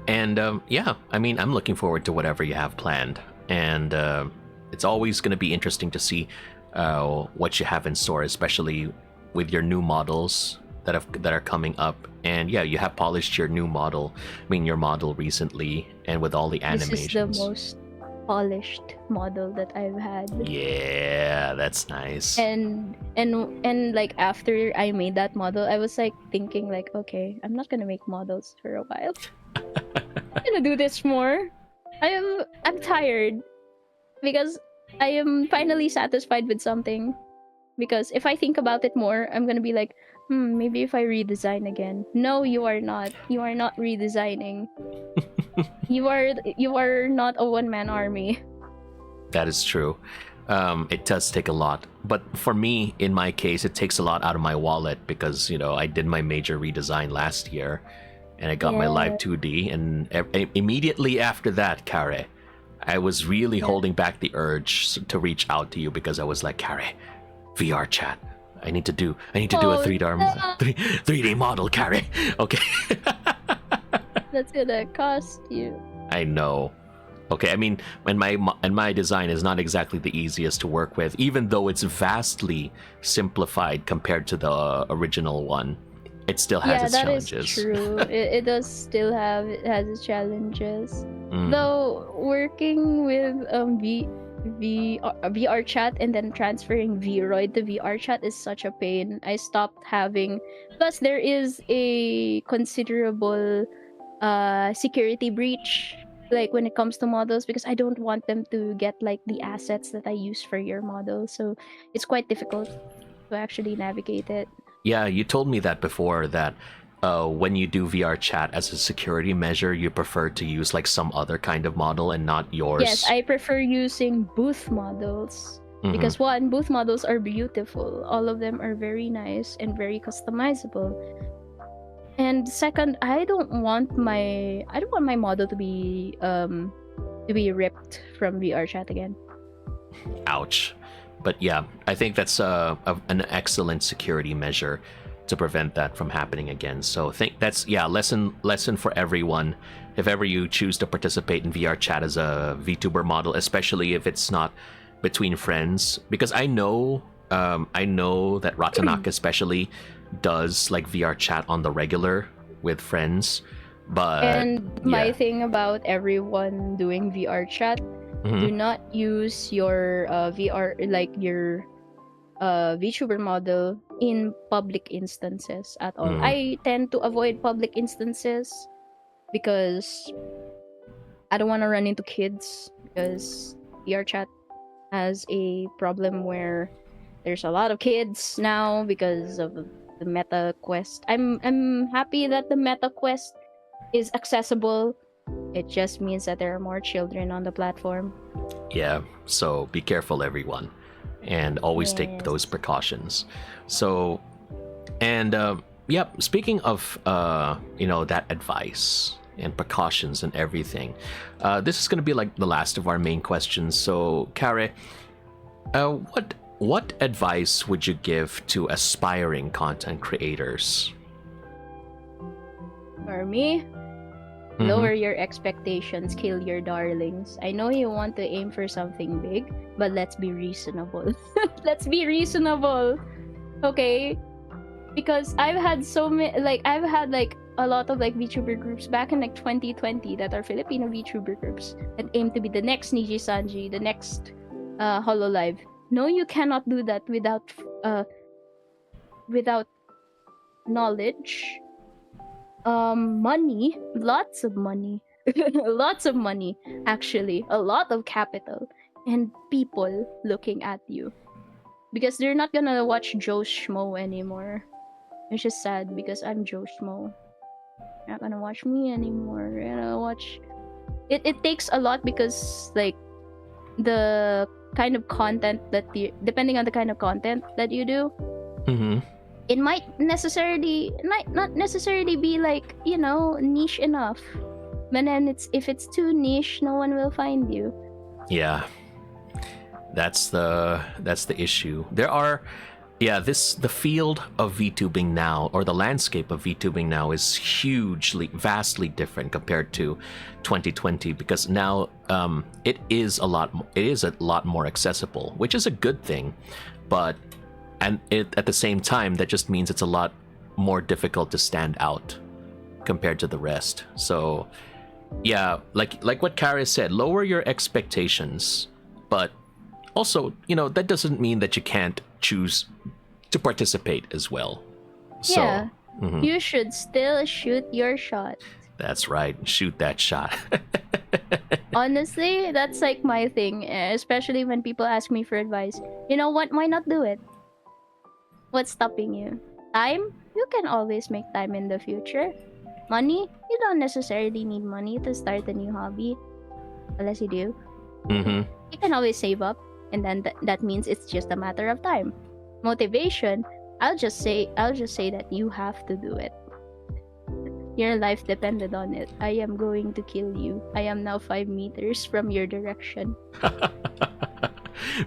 And yeah, I mean, I'm looking forward to whatever you have planned, and it's always going to be interesting to see what you have in store, especially with your new models that are coming up. And yeah, you have polished your new model. I mean, your model recently, and with all the animations. This is the most polished model that I've had. Yeah, that's nice. And like after I made that model, I was like thinking like, okay, I'm not gonna make models for a while. I'm gonna do this more. I'm tired because I am finally satisfied with something. Because if I think about it more, I'm gonna be like, Maybe if I redesign again. No, you are not. You are not redesigning. You are not a one-man army. That is true. It does take a lot, but for me, in my case, it takes a lot out of my wallet because I did my major redesign last year, and I got my live 2D, and immediately after that, Kare, I was really holding back the urge to reach out to you because I was like, Kare, VR chat. I need to do a 3D model, Kare. Okay. That's gonna cost you. I know. Okay, I mean, and my design is not exactly the easiest to work with, even though it's vastly simplified compared to the original one. It still has its challenges. Yeah, that is true. It does still have its challenges. Though working with VR chat and then transferring Vroid to VR chat is such a pain. I stopped having. Plus, there is a considerable security breach, like when it comes to models, because I don't want them to get like the assets that I use for your model. So it's quite difficult to actually navigate it. Yeah, you told me that before, that when you do VR chat as a security measure, you prefer to use like some other kind of model and not yours. Yes, I prefer using booth models because one, booth models are beautiful. All of them are very nice and very customizable. And second, I don't want my model to be ripped from VR chat again. Ouch. But yeah, I think that's an excellent security measure to prevent that from happening again. So I think that's lesson for everyone. If ever you choose to participate in VR chat as a VTuber model, especially if it's not between friends, because I know that Ratanaka especially does like VR chat on the regular with friends. But my thing about everyone doing VR chat, do not use your VR, like your VTuber model, in public instances at all. I tend to avoid public instances because I don't want to run into kids, because VR chat has a problem where there's a lot of kids now because of the Meta Quest. I'm happy that the Meta Quest is accessible. It just means that there are more children on the platform. Yeah, so be careful, everyone, and always take those precautions. So, and speaking of that advice and precautions and everything, this is going to be like the last of our main questions. So, Kare, what advice would you give to aspiring content creators? For me, lower your expectations, kill your darlings. I know you want to aim for something big, but let's be reasonable. Let's be reasonable, okay? Because I've had a lot of like VTuber groups back in like 2020 that are Filipino VTuber groups that aim to be the next Niji Sanji, the next Hololive. No, you cannot do that without knowledge, money, lots of money, lots of money, actually, a lot of capital, and people looking at you, because they're not gonna watch Joe Schmo anymore. It's just sad because I'm Joe Schmo. They're not gonna watch me anymore. They're gonna watch. It takes a lot, because like the kind of content that depending on the kind of content that you do, it might not necessarily be like, niche enough. But then if it's too niche, no one will find you. Yeah, that's the issue. There are, the field of VTubing now, or the landscape of VTubing now, is vastly different compared to 2020, because now it is a lot more accessible, which is a good thing, but at the same time, that just means it's a lot more difficult to stand out compared to the rest. So yeah, like what Kara said, lower your expectations, but also, that doesn't mean that you can't choose to participate as well. So, you should still shoot your shot. That's right. Shoot that shot. Honestly, that's like my thing, especially when people ask me for advice. You know what? Why not do it? What's stopping you? Time, you can always make time in the future. Money, you don't necessarily need money to start a new hobby, unless you do. Mm-hmm. You can always save up, and then that means it's just a matter of time. Motivation, I'll just say that you have to do it. Your life depended on it. I am going to kill you. I am now 5 meters from your direction.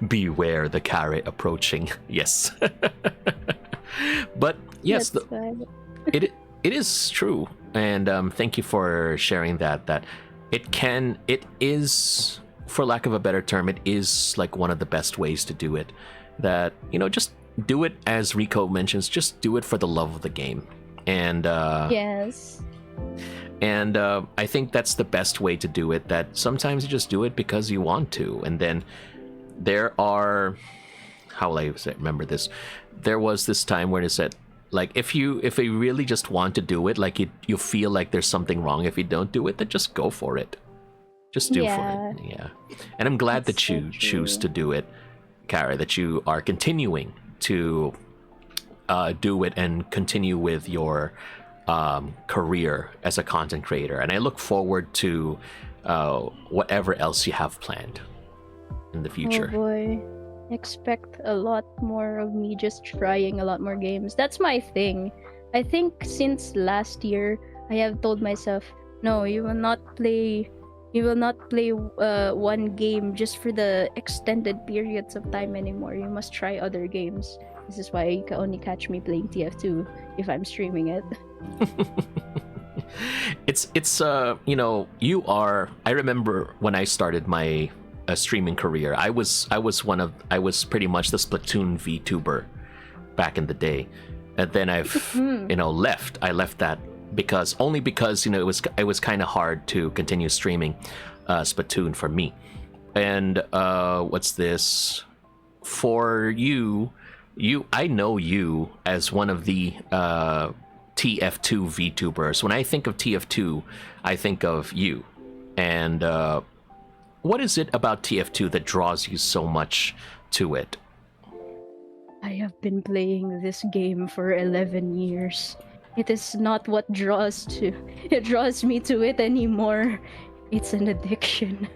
Beware the carrot approaching. Yes. But yes, That's why. it is true, and thank you for sharing that it is, for lack of a better term, it is like one of the best ways to do it. That, just do it, as Rico mentions, just do it for the love of the game. And Yes. and I think that's the best way to do it, that sometimes you just do it because you want to. And then there are, how will I remember this, there was this time where it said, like, if you really just want to do it, like you feel like there's something wrong if you don't do it, then just go for it. Just do for it. Yeah. And I'm glad That's that you so choose true. to do it, Kara, that you are continuing to do it and continue with your career as a content creator. And I look forward to whatever else you have planned in the future. Oh boy. Expect a lot more of me just trying a lot more games. That's my thing. I think since last year, I have told myself, no, you will not play one game just for the extended periods of time anymore. You must try other games. This is why you can only catch me playing TF2 if I'm streaming it. It's you are, I remember when I started my streaming career, I was pretty much the Splatoon VTuber back in the day. And then I've left. I left that because it was kind of hard to continue streaming Splatoon for me. And what's this for you? I know you as one of the TF2 VTubers. When I think of TF2, I think of you. And what is it about TF2 that draws you so much to it? I have been playing this game for 11 years. It is not what draws me to it anymore. It's an addiction.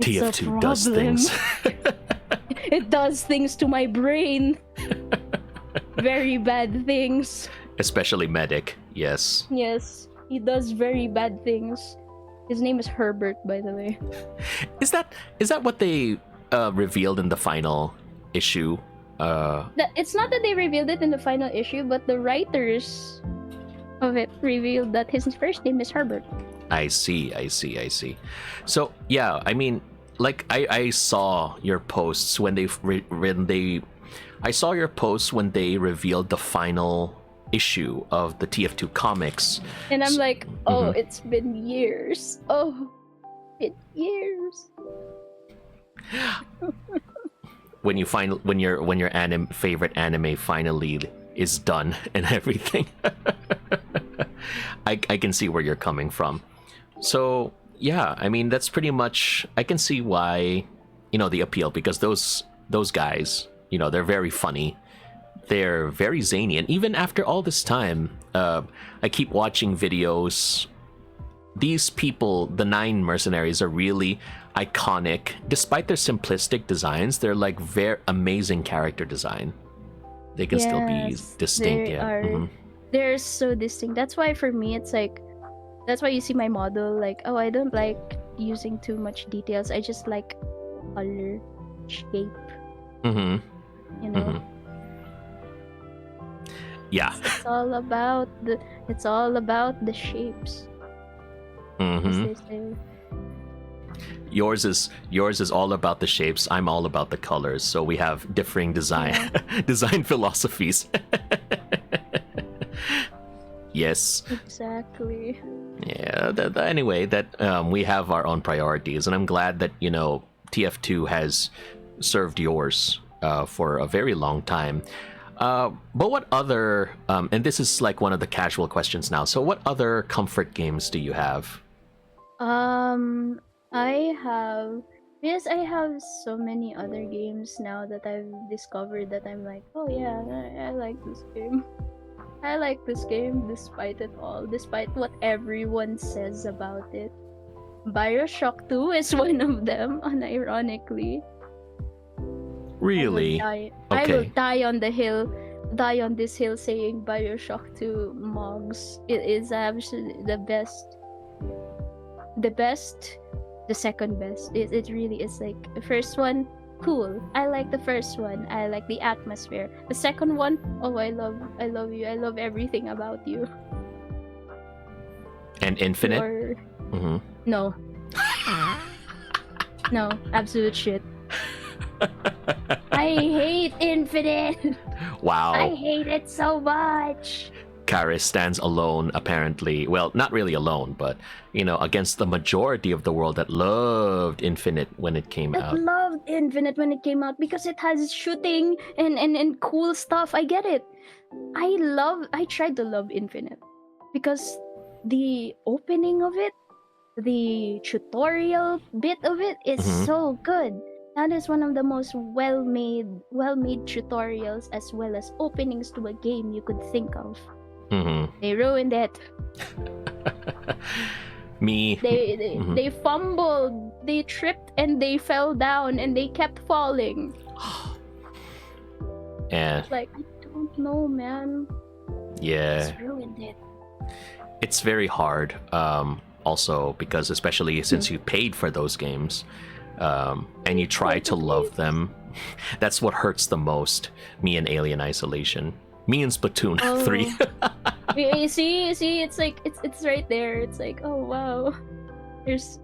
TF2 does things. It does things to my brain. Very bad things. Especially Medic, yes. Yes, he does very bad things. His name is Herbert, by the way. Is that what they revealed in the final issue? It's not that they revealed it in the final issue, but the writers of it revealed that his first name is Herbert. I see. So yeah, I mean, like I saw your posts when I saw your posts when they revealed the final issue of the TF2 comics, and I'm like, oh, It's been years. Oh, it's years. When your favorite anime finally is done and everything. I can see where you're coming from. So yeah, I mean, that's pretty much, I can see why, the appeal, because those guys, they're very funny, they're very zany, and even after all this time, I keep watching videos. These people, the 9 mercenaries, are really iconic. Despite their simplistic designs, they're like very amazing character design. They can still be distinct. They're so distinct. That's why for me, it's like, that's why you see my model, like, oh, I don't like using too much details. I just like color, shape. Yeah. It's all about the shapes. As they say. Yours is all about the shapes. I'm all about the colors. So we have differing design design philosophies. Yes. Exactly. Yeah. Anyway, we have our own priorities, and I'm glad that TF2 has served yours for a very long time. But what other and this is like one of the casual questions now. So what other comfort games do you have? I have Yes, I have so many other games now that I've discovered that I'm like, oh yeah, I like this game. I like this game despite it all, despite what everyone says about it. Bioshock 2 is one of them, unironically. Really? I will Okay. die on this hill saying Bioshock 2 Mogs. It is absolutely the best. The second best. It really is. Like, the first one, cool. I like the first one. I like the atmosphere. The second one, oh, I love you. I love everything about you. And Infinite? Mm-hmm. No. No, absolute shit. I hate Infinite. Wow. I hate it so much. Karis stands alone, apparently. Well, not really alone, but, against the majority of the world that loved Infinite when it came I out. loved Infinite when it came out because it has shooting and cool stuff. I get it. I tried to love Infinite because the opening of it, the tutorial bit of it is so good. That is one of the most well-made tutorials as well as openings to a game you could think of. They ruined it. They fumbled, they tripped, and they fell down, and they kept falling. And Like, I don't know, man. yeah, It's ruined it. it's very hard. Also, because especially since you paid for those games, and you try to love them, that's what hurts the most. Me and Alien Isolation. Me and Splatoon 3. You see, it's like it's right there. It's like, oh wow.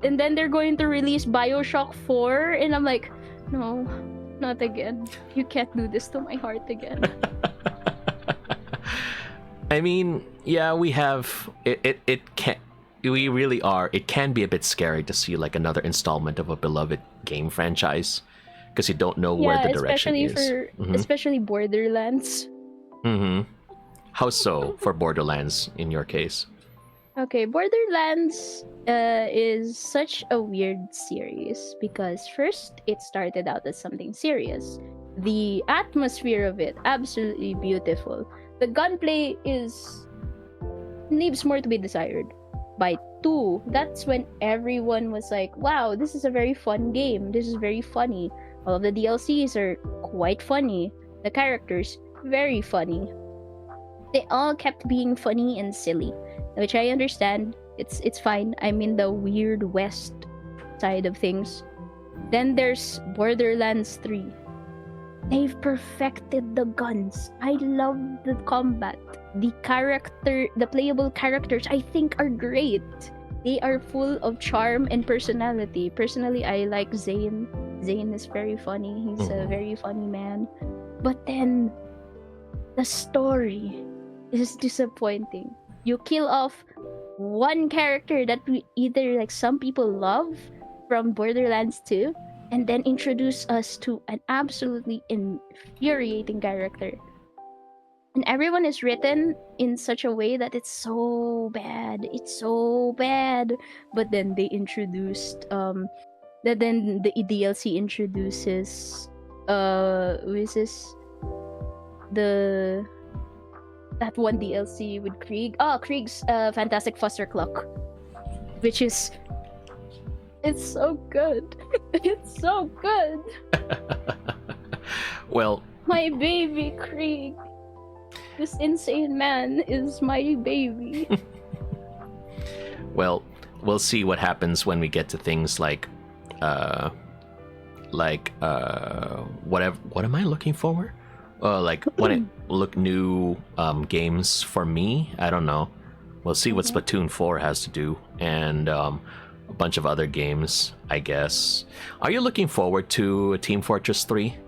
And then they're going to release Bioshock 4, and I'm like, no, not again. You can't do this to my heart again. I mean, yeah, we have it can we really are. It can be a bit scary to see like another installment of a beloved game franchise because you don't know where the direction is. Especially Borderlands. How so for Borderlands in your case? Okay, Borderlands is such a weird series because first it started out as something serious. The atmosphere of it, absolutely beautiful. The gunplay leaves more to be desired. By 2, that's when everyone was like, wow, this is a very fun game. This is very funny. All of the DLCs are quite funny. The characters, very funny. They all kept being funny and silly, which I understand. It's fine. I'm in the weird west side of things. Then there's Borderlands 3. They've perfected the guns. I love the combat. The playable characters, I think, are great. They are full of charm and personality. Personally, I like Zane. Zane is very funny. He's a very funny man. But then, the story is disappointing. You kill off one character that either like some people love from Borderlands 2, and then introduce us to an absolutely infuriating character. And everyone is written in such a way that it's so bad. It's so bad. But then they introduced then the DLC introduces who is this? That one DLC with Krieg. Oh, Krieg's Fantastic Foster Clock. Which is it's so good. It's so good. Well, my baby Krieg. This insane man is my baby. Well, we'll see what happens when we get to things like whatever. What am I looking for? Like when it look new games for me. I don't know. We'll see what Splatoon 4 has to do, and a bunch of other games, I guess. Are you looking forward to Team Fortress 3?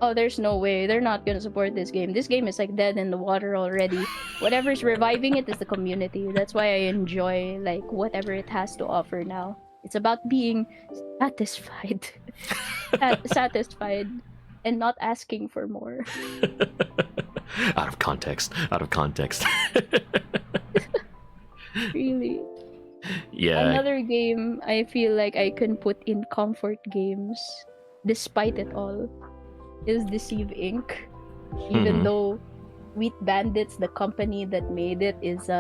Oh, there's no way. They're not gonna support this game. This game is like dead in the water already. Whatever's reviving it is the community. That's why I enjoy like whatever it has to offer now. It's about being satisfied. Satisfied and not asking for more. Out of context. Really. Yeah. Another game I feel like I can put in comfort games, despite it all, is Deceive Inc. Even Mhm. though Wheat Bandits, the company that made it, is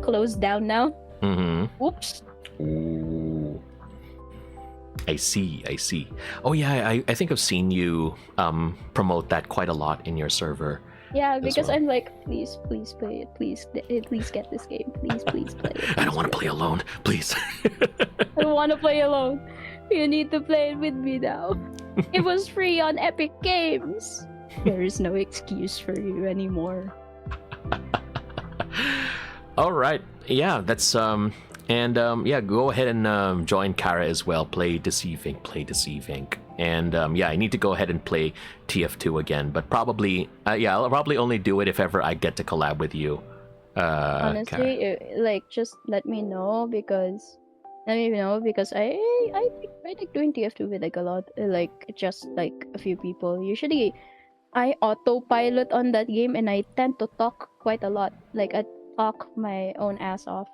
closed down now. Mhm. Oops. Ooh. I see. Oh yeah, I think I've seen you promote that quite a lot in your server. Yeah, as because well. I'm like, please play it. Please get this game. Please play it. I don't want to play alone, please. I don't want to play alone. You need to play it with me now. It was free on Epic Games. There is no excuse for you anymore. All right. Yeah, that's yeah, go ahead and join Kara as well. Play Deceive Inc. And yeah, I need to go ahead and play TF2 again, but probably I'll probably only do it if ever I get to collab with you. Kara. Honestly, like just let me know because I like doing TF2 with like a lot, like just like a few people. Usually, I autopilot on that game and I tend to talk quite a lot. Like I talk my own ass off.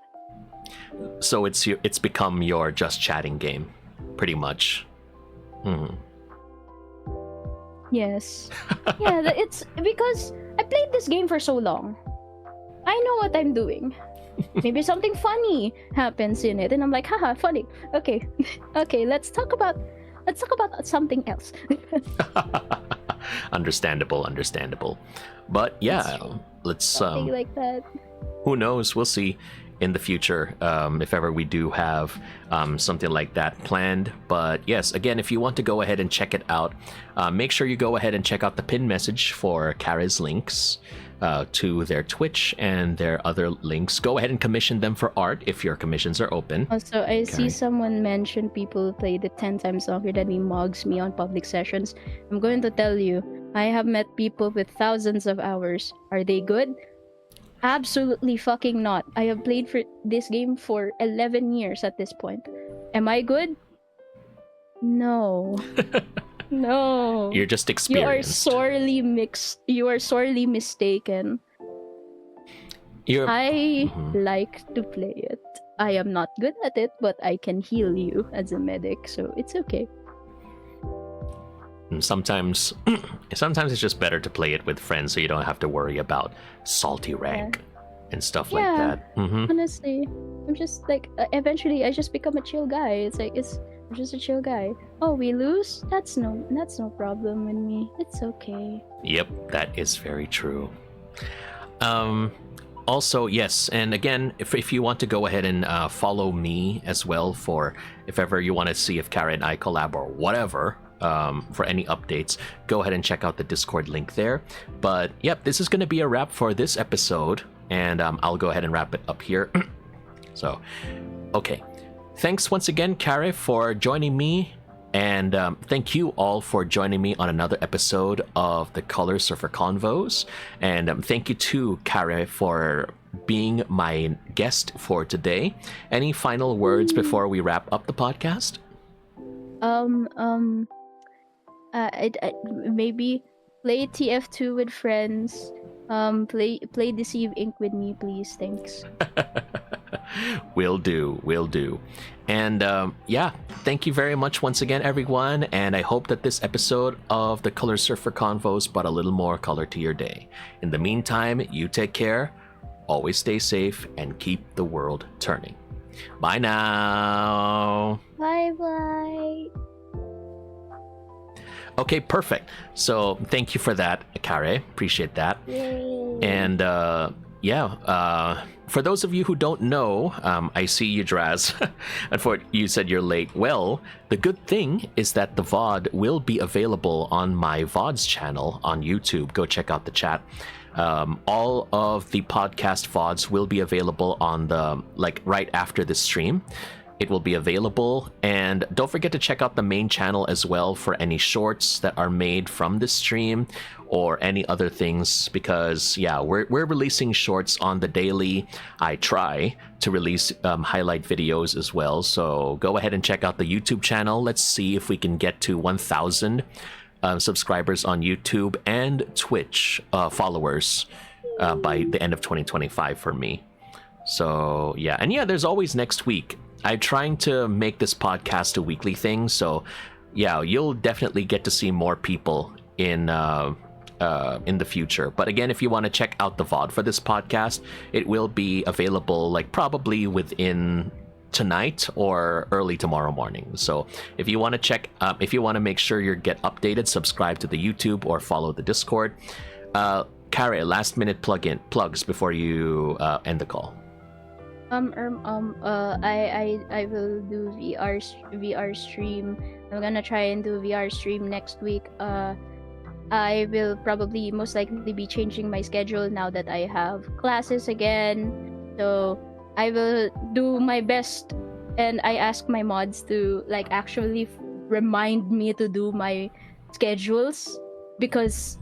So it's become your just chatting game, pretty much. Yes. Yeah, it's because I played this game for so long. I know what I'm doing. Maybe something funny happens in it, and I'm like, haha, funny. Okay, okay, let's talk about something else. Understandable. But yeah, let's Something like that. who knows? We'll see in the future if ever we do have something like that planned. But yes, again, if you want to go ahead and check it out, make sure you go ahead and check out the pin message for Kara's links to their Twitch and their other links. Go ahead and commission them for art if your commissions are open. Also, I see someone mention people play the 10 times longer than he mugs me on public sessions. I'm going to tell you, I have met people with thousands of hours. Are they good? Absolutely fucking not. I have played for this game for 11 years at this point. Am I good? No. No. You're just experienced. You are sorely mistaken. I like to play it. I am not good at it, but I can heal you as a medic, so it's okay. Sometimes it's just better to play it with friends so you don't have to worry about salty rank and stuff like that. Honestly, I'm just like eventually I just become a chill guy. I'm just a chill guy. Oh, we lose? That's no problem with me. It's okay. Yep, that is very true. Also, yes, and again, if you want to go ahead and follow me as well for if ever you want to see if Kara and I collab or whatever, for any updates, go ahead and check out the Discord link there. But yep, this is going to be a wrap for this episode, and I'll go ahead and wrap it up here. So, okay. Thanks once again, Kara, for joining me, and thank you all for joining me on another episode of the Color Surfer Convos. And thank you to Kara for being my guest for today. Any final words before we wrap up the podcast? Maybe play TF2 with friends. Play Deceive Inc. with me, please. Thanks. Will do. And yeah, thank you very much once again, everyone. And I hope that this episode of the Color Surfer Convos brought a little more color to your day. In the meantime, you take care, always stay safe, and keep the world turning. Bye now. Bye. Okay, perfect. So thank you for that, Kare. Appreciate that. Yay. And for those of you who don't know, I see you, Draz. And for you said you're late. Well, the good thing is that the VOD will be available on my VODs channel on YouTube. Go check out the chat. All of the podcast VODs will be available on the right after this stream. It will be available, and don't forget to check out the main channel as well for any shorts that are made from this stream or any other things, because yeah, we're releasing shorts on the daily. I try to release highlight videos as well, so go ahead and check out the YouTube channel. Let's see if we can get to 1,000 subscribers on YouTube and Twitch followers by the end of 2025 for me. So yeah, and yeah, there's always next week. I'm trying to make this podcast a weekly thing, so yeah, you'll definitely get to see more people in the future. But again, if you want to check out the VOD for this podcast, it will be available like probably within tonight or early tomorrow morning. So if you want to if you want to make sure you get updated, subscribe to the YouTube or follow the Discord. Kare, last minute plugs before you end the call. I will do VR stream. I'm gonna try and do VR stream next week. I will probably most likely be changing my schedule now that I have classes again. So I will do my best, and I ask my mods to like actually remind me to do my schedules, because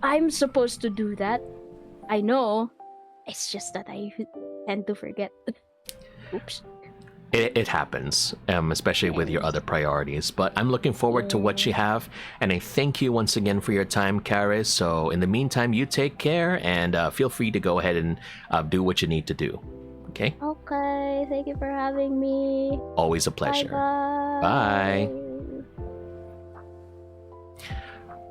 I'm supposed to do that. I know. It's just that I tend to forget. Oops. It happens, especially with your other priorities. But I'm looking forward to what you have, and I thank you once again for your time, Kare. So in the meantime, you take care, and feel free to go ahead and do what you need to do. Okay? Okay, thank you for having me. Always a pleasure. Bye.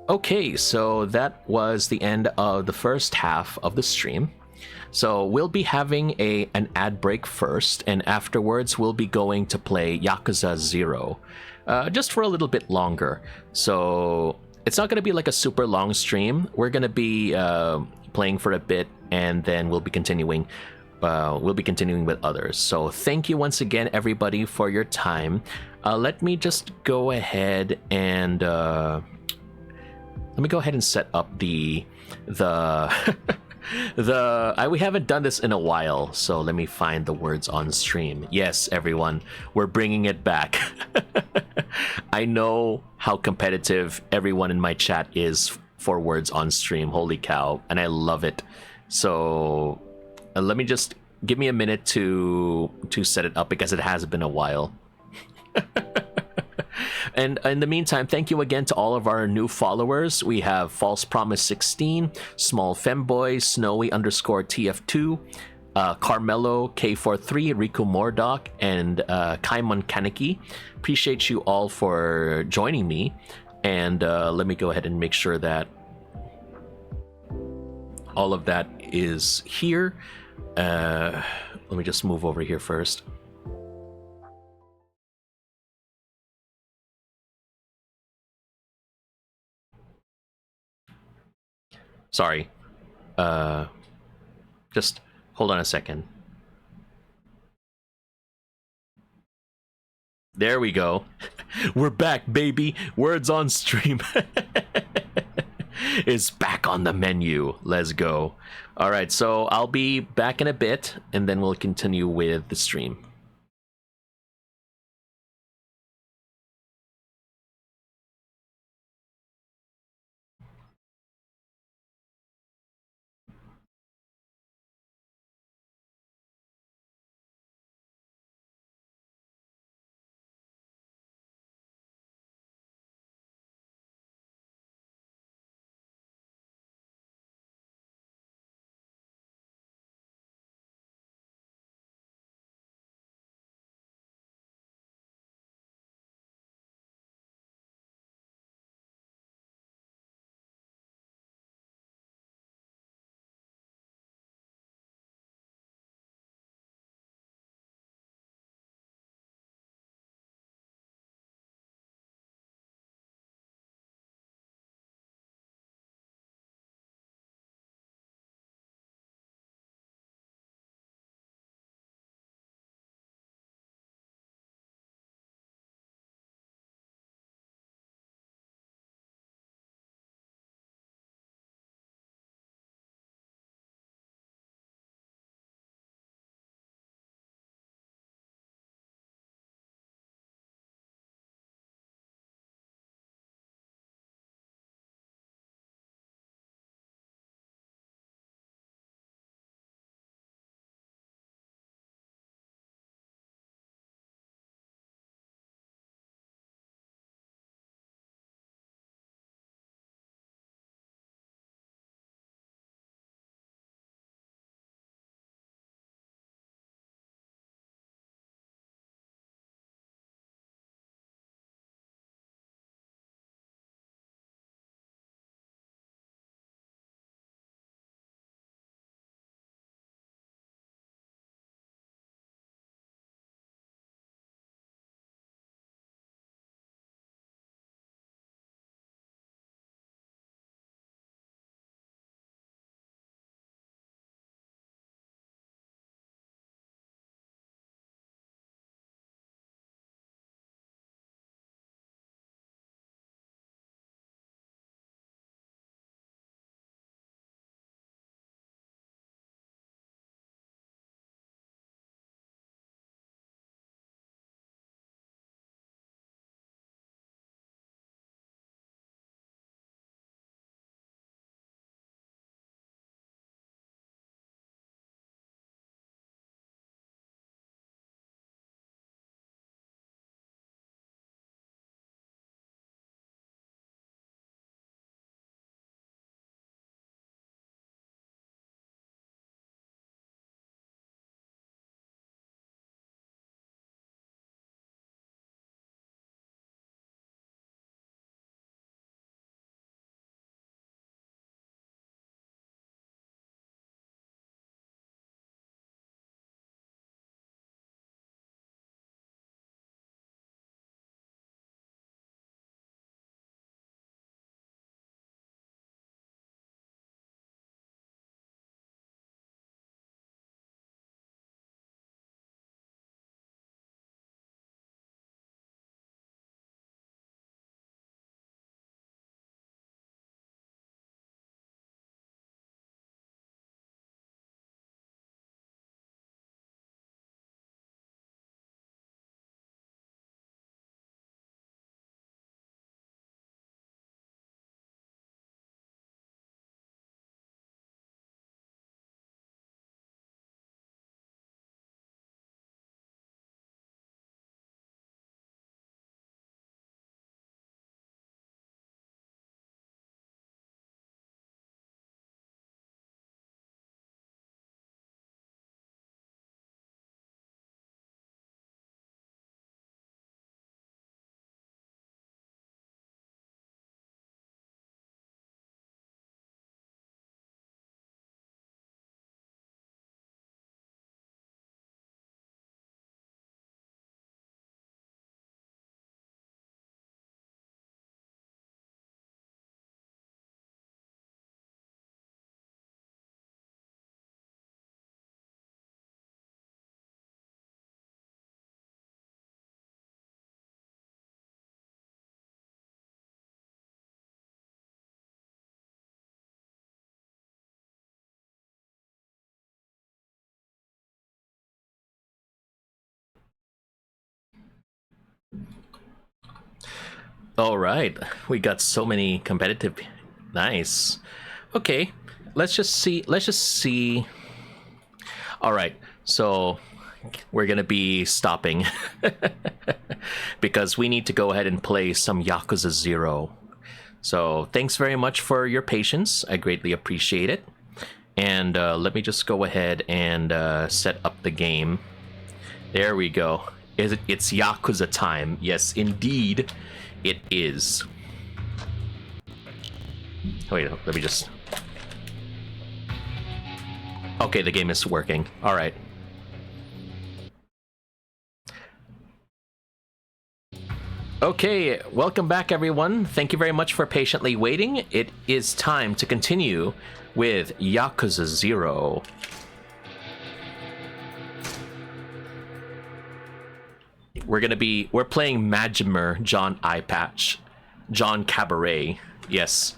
Okay, so that was the end of the first half of the stream. So we'll be having an ad break first, and afterwards we'll be going to play Yakuza 0, just for a little bit longer. So it's not going to be like a super long stream. We're going to be playing for a bit, and then we'll be continuing. With others. So thank you once again, everybody, for your time. Let me just go ahead and set up the we haven't done this in a while, so let me find the words on stream. Yes, everyone, we're bringing it back. I know how competitive everyone in my chat is for words on stream. Holy cow, and I love it. So let me just give me a minute to set it up, because it has been a while. And in the meantime, thank you again to all of our new followers. We have False Promise 16, Small Femboy, Snowy _TF2, Carmelo K43, Riku Mordock, and Kaimon Kaneki. Appreciate you all for joining me. And let me go ahead and make sure that all of that is here. Let me just move over here first. Sorry. Just hold on a second. There we go. We're back, baby. Words on stream is back on the menu. Let's go. All right, so I'll be back in a bit, and then we'll continue with the stream. All right, we got so many competitive. Nice. Okay, let's just see. All right, so we're gonna be stopping because we need to go ahead and play some Yakuza 0. So thanks very much for your patience. I greatly appreciate it. And let me just go ahead and set up the game. There we go. It's Yakuza time. Yes, indeed, it is. Wait, let me just... Okay, the game is working. All right. Okay, welcome back, everyone. Thank you very much for patiently waiting. It is time to continue with Yakuza 0. We're playing Majimer John Eyepatch. John Cabaret. Yes.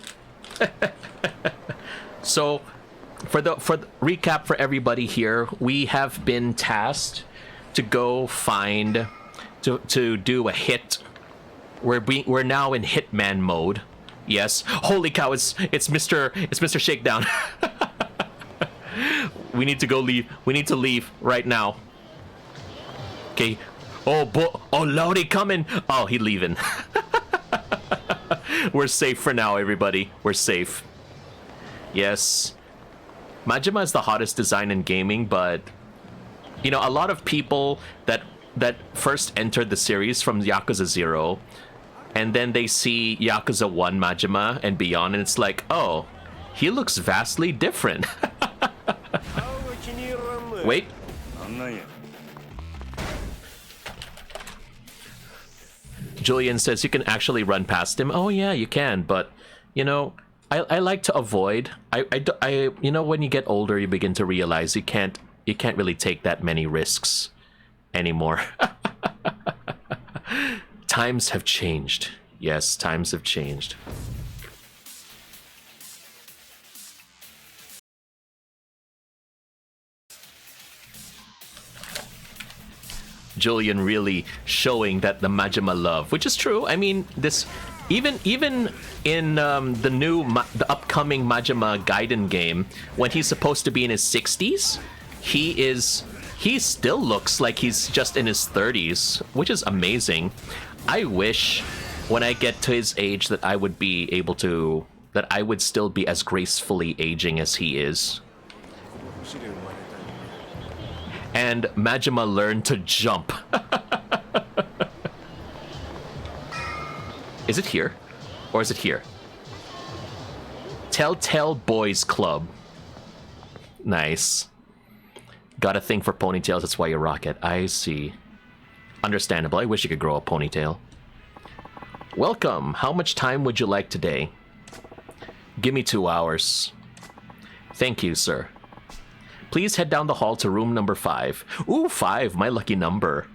So, for the recap for everybody here, we have been tasked to go find to do a hit. We're now in hitman mode. Yes. Holy cow! It's Mr. Shakedown. We need to go leave. We need to leave right now. Okay. Oh boy! Oh Lordy, coming! Oh, he leaving. We're safe for now, everybody. We're safe. Yes. Majima is the hottest design in gaming, but you know, a lot of people that first entered the series from Yakuza 0, and then they see Yakuza 1 Majima and beyond, and it's like, oh, he looks vastly different. Wait. Julian says you can actually run past him. Oh yeah, you can, but you know, I like to avoid. I you know, when you get older, you begin to realize you can't really take that many risks anymore. Times have changed. Yes, times have changed. Julian really showing that the Majima love, which is true. I mean, this even in the upcoming Majima Gaiden game, when he's supposed to be in his 60s, he still looks like he's just in his 30s, which is amazing. I wish when I get to his age that I would still be as gracefully aging as he is. And Majima learned to jump. Is it here? Or is it here? Telltale Boys Club. Nice. Got a thing for ponytails, that's why you rock it. I see. Understandable. I wish you could grow a ponytail. Welcome. How much time would you like today? Give me 2 hours. Thank you, sir. Please head down the hall to room number 5. Ooh, 5, my lucky number.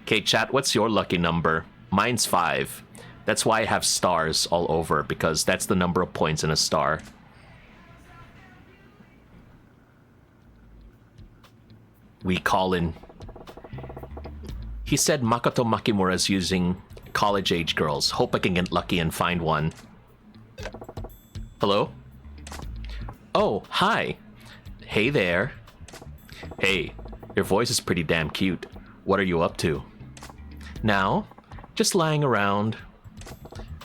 Okay, chat, what's your lucky number? Mine's 5. That's why I have stars all over, because that's the number of points in a star. We call in. He said Makoto Makimura's using college-age girls. Hope I can get lucky and find one. Hello? Oh, hi. Hey there. Hey, your voice is pretty damn cute. What are you up to? Now, just lying around.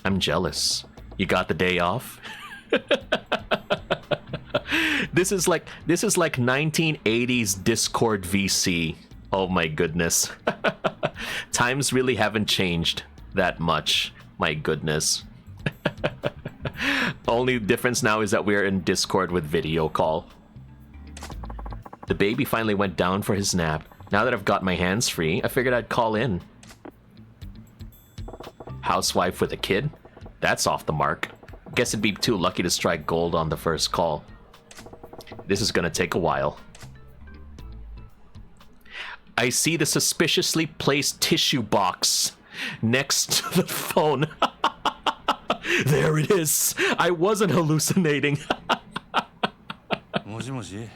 I'm jealous. You got the day off? This is like 1980s Discord VC. Oh my goodness. Times really haven't changed that much. My goodness. Only difference now is that we're in Discord with video call. The baby finally went down for his nap. Now that I've got my hands free, I figured I'd call in. Housewife with a kid? That's off the mark. Guess it'd be too lucky to strike gold on the first call. This is gonna take a while. I see the suspiciously placed tissue box next to the phone. There it is. I wasn't hallucinating. もしもし。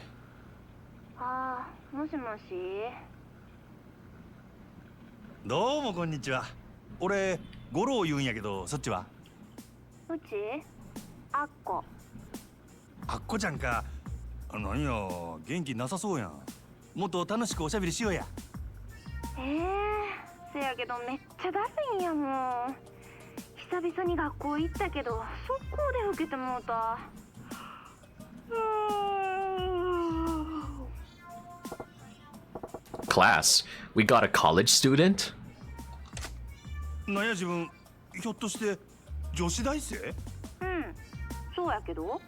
もしもし。どうもこんにちは。俺五郎言うんやけど、そっちは？うちあっこ。あっこちゃんか。何や、元気なさそうやん。もっと楽しくおしゃべりしようや。せやけどめっちゃだるいんやもん。久々に学校行ったけど速攻で受けてもうた。Class, we got a college student? なんや自分、ひょっとして女子大生？そうやけど。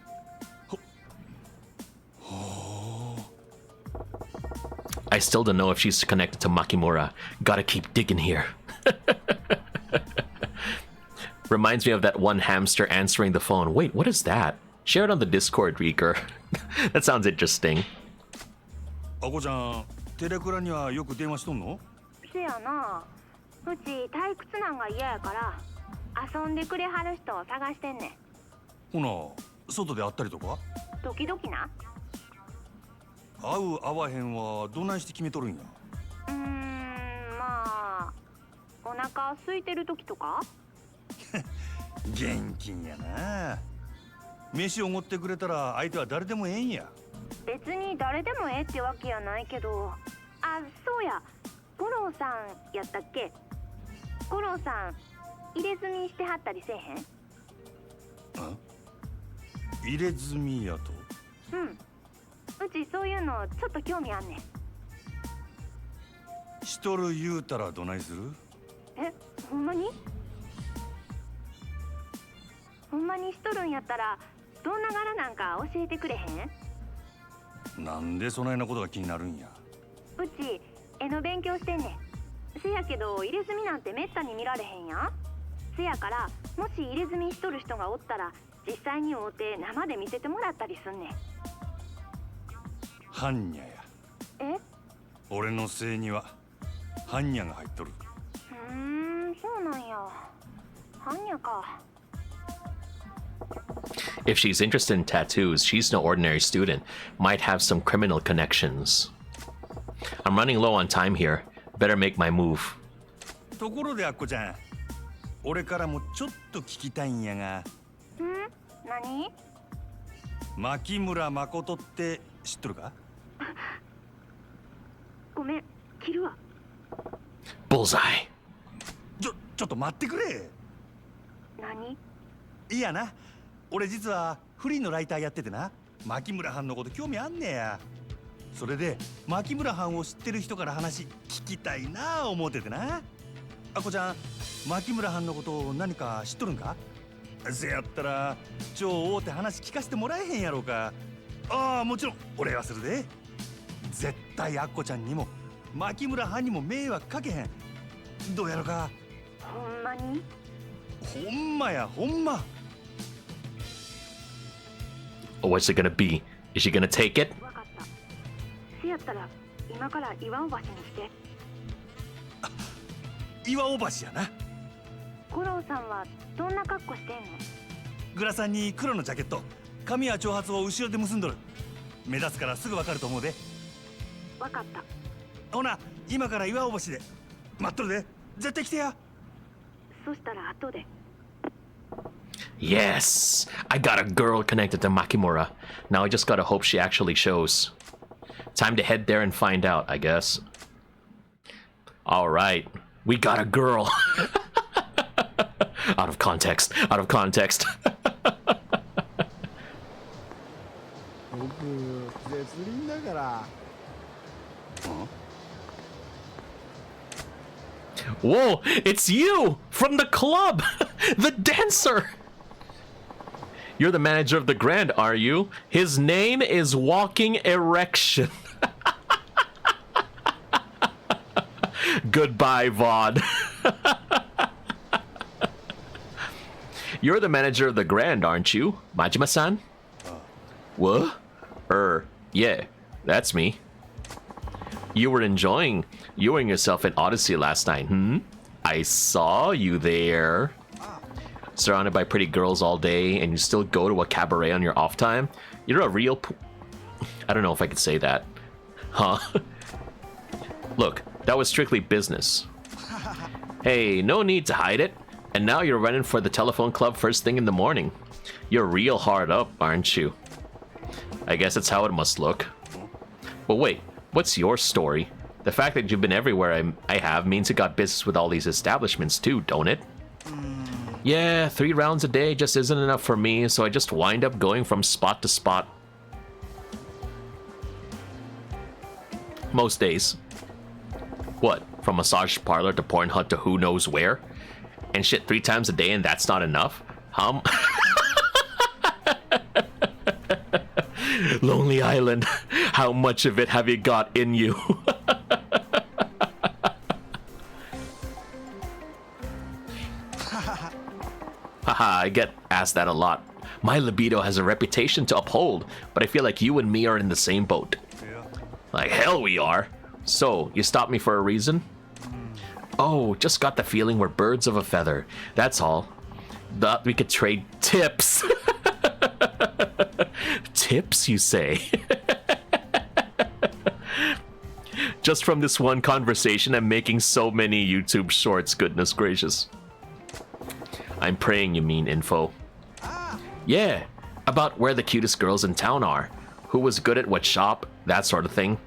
I still don't know if she's connected to Makimura. Gotta keep digging here. Reminds me of that one hamster answering the phone. Wait, what is that? Share it on the Discord, Reeker. That sounds interesting. あこちゃん、テレクラにはよく電話しとんの？せやな。うち退屈なんが嫌やから遊んでくれはる人を探してんねん。ほな、外で会ったりとか？時々な。会う会わへんはどないして決めとるんや？まあお腹空いてる時とか。現金やな。飯おごってくれたら相手は誰でもええんや。別に誰でもええってわけやないけど。あ、そうや、五郎さんやったっけ。五郎さん入れ墨してはったりせえへん？入れ墨やと？うちそういうのちょっと興味あんねん。しとる言うたらどないする？ほんまに？ほんまにしとるんやったらどんな柄なんか教えてくれへん？なんでそないなことが気になるんや？うち絵の勉強してんねん。せやけど入れ墨なんてめったに見られへんやん。せやからもし入れ墨しとる人がおったら実際に会うて生で見せてもらったりすんねん。般若や。俺の姓には般若が入っとる。そうなんや。般若か。If she's interested in tattoos, she's no ordinary student. Might have some criminal connections. I'm running low on time here. Better make my move. ところであっこちゃん、俺からもちょっと聞きたいんやが。何？牧村誠って知っとるか？ごめん、切るわ。 Bullseye. ちょっと待ってくれ。何？いやな、俺実はフリーのライターやっててな、牧村藩のこと興味あんねや。それで牧村藩を知ってる人から話聞きたいなあ思っててな。あこちゃん、牧村藩のこと何か知っとるんか？せやったら超大手話聞かせてもらえへんやろうか。ああ、もちろん俺はするで。絶対あっこちゃんにも牧村藩にも迷惑かけへん。どうやろか？ほんまに？ほんまや、ほんま。What's it gonna be? Is she gonna take it? わかった。せやったら今から岩尾橋にして。岩尾橋やな。五郎さんはどんな格好してんの？グラサンに黒のジャケット、髪は長髪を後ろで結んどる。目立つからすぐわかると思うで。わかった。ほな、今から岩尾橋で待っとるで。絶対来てや。そしたら後で。Yes! I got a girl connected to Makimura. Now I just gotta hope she actually shows. Time to head there and find out, I guess. Alright, we got a girl! Out of context, out of context. Whoa, it's you! From the club! The dancer! You're the manager of the Grand, are you? His name is Walking Erection. Goodbye, VOD. You're the manager of the Grand, aren't you? Majima-san? What? Yeah, that's me. You were enjoying yourself in Odyssey last night, I saw you there. Surrounded by pretty girls all day, and you still go to a cabaret on your off time? You're a real I don't know if I could say that. Huh? Look, that was strictly business. Hey, no need to hide it. And now you're running for the telephone club first thing in the morning. You're real hard up, aren't you? I guess that's how it must look. But wait, what's your story? The fact that you've been everywhere I have means you got business with all these establishments too, don't it? Yeah, 3 rounds a day just isn't enough for me, so I just wind up going from spot to spot. Most days. What, from massage parlor to porn hut to who knows where? And shit 3 times a day and that's not enough? Lonely Island, how much of it have you got in you? Haha, I get asked that a lot. My libido has a reputation to uphold, but I feel like you and me are in the same boat. Like hell we are. So, you stopped me for a reason? Oh, just got the feeling we're birds of a feather. That's all. Thought we could trade tips. Tips, you say? Just from this one conversation, I'm making so many YouTube shorts, goodness gracious. I'm praying you mean info. Yeah, about where the cutest girls in town are. Who was good at what shop, that sort of thing.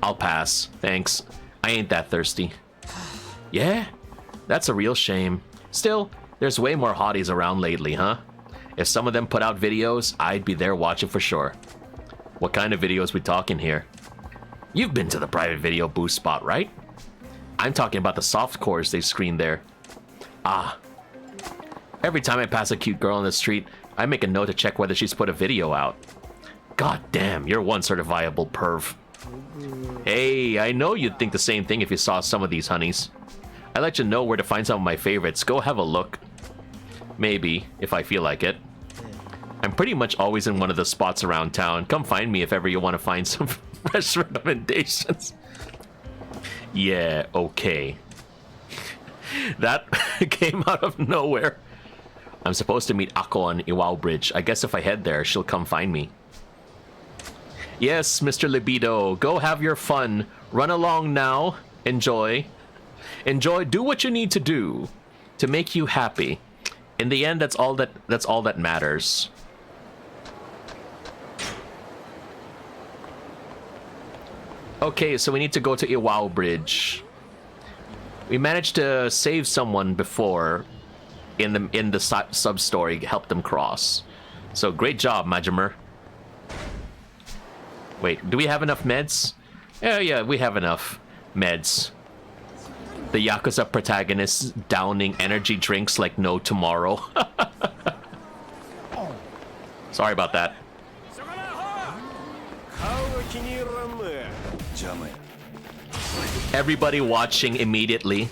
I'll pass, thanks. I ain't that thirsty. Yeah? That's a real shame. Still, there's way more hotties around lately, huh? If some of them put out videos, I'd be there watching for sure. What kind of videos we talking here? You've been to the private video booth spot, right? I'm talking about the softcores they screen there. Ah. Every time I pass a cute girl on the street, I make a note to check whether she's put a video out. God damn, you're one certifiable perv. Hey, I know you'd think the same thing if you saw some of these honeys. I let you know where to find some of my favorites. Go have a look. Maybe, if I feel like it. I'm pretty much always in one of the spots around town. Come find me if ever you want to find some fresh recommendations. Yeah, okay. That came out of nowhere. I'm supposed to meet Ako on Iwao Bridge. I guess if I head there, she'll come find me. Yes, Mr. Libido, go have your fun. Run along now. Enjoy. Enjoy, do what you need to do to make you happy. In the end, that's all that matters. Okay, so we need to go to Iwao Bridge. We managed to save someone before in the sub story, help them cross. So great job, Majima. Wait, do we have enough meds? Oh yeah, we have enough meds. The Yakuza protagonists downing energy drinks like no tomorrow. Sorry about that. Everybody watching immediately.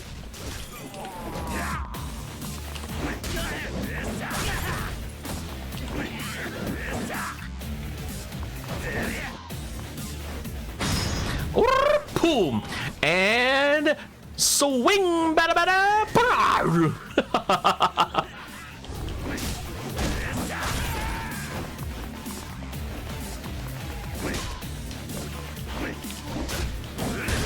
Boom! And swing! Bada bada!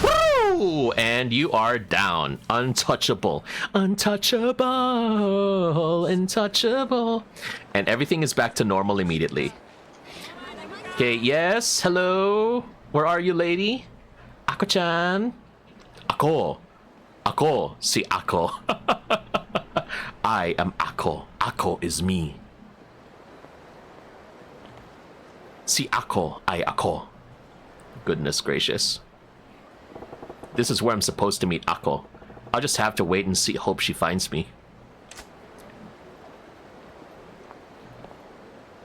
Woo! And you are down. Untouchable. Untouchable. Untouchable. And everything is back to normal immediately. Okay, yes, hello? Where are you, lady? Ako-chan? Ako. Ako. Si Ako. I am Ako. Ako is me. Si Ako. I Ako. Goodness gracious. This is where I'm supposed to meet Ako. I'll just have to wait and see. Hope she finds me.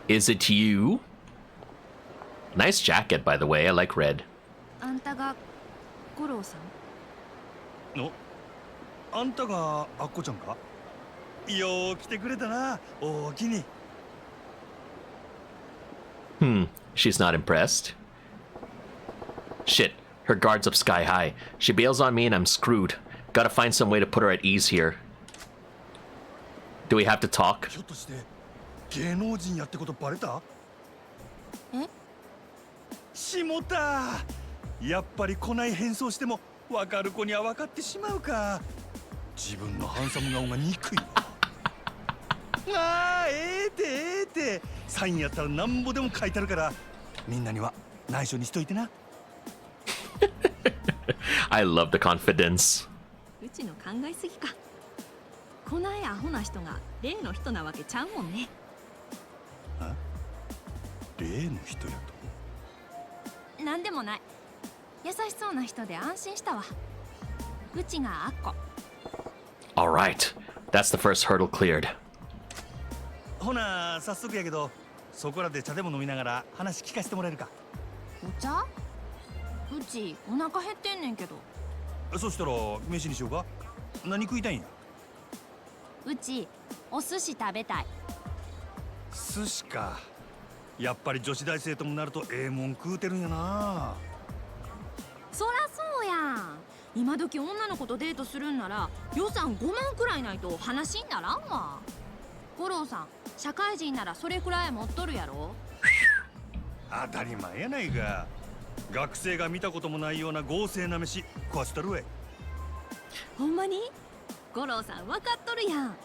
Is it you? Nice jacket, by the way. I like red. あんたが五郎さん？お、あんたがアッコちゃんか？よー来てくれたな。おおきに。She's not impressed. Shit, her guard's up sky high. She bails on me and I'm screwed. Gotta find some way to put her at ease here. Do we have to talk? ひょっとして芸能人やってことバレた？え？しもた。やっぱり来ない変装しても分かる子には分かってしまうか。自分のハンサム顔が憎いわ。ああ、ええてサインやったらなんぼでも書いてあるから、みんなには内緒にしといてな。I love the confidence. うちの考えすぎか。こないアホな人が例の人なわけちゃうもんね。あ、例の人やと。なんでもない。優しそうな人で安心したわ。うちがアッコ。Alright, that's the first hurdle cleared. ほな早速やけど、そこらで茶でも飲みながら話聞かせてもらえるか。お茶？うちお腹減ってんねんけど。そしたら飯にしようか。何食いたいんや。うちお寿司食べたい。寿司か。やっぱり女子大生ともなるとええもん食うてるんやな。そらそうやん。今時女の子とデートするんなら予算5万くらいないと話にならんわ。五郎さん、社会人ならそれくらい持っとるやろ。当たり前やないか。学生が見たこともないような豪勢な飯食わせたるわい。ほんまに？五郎さん分かっとるやん。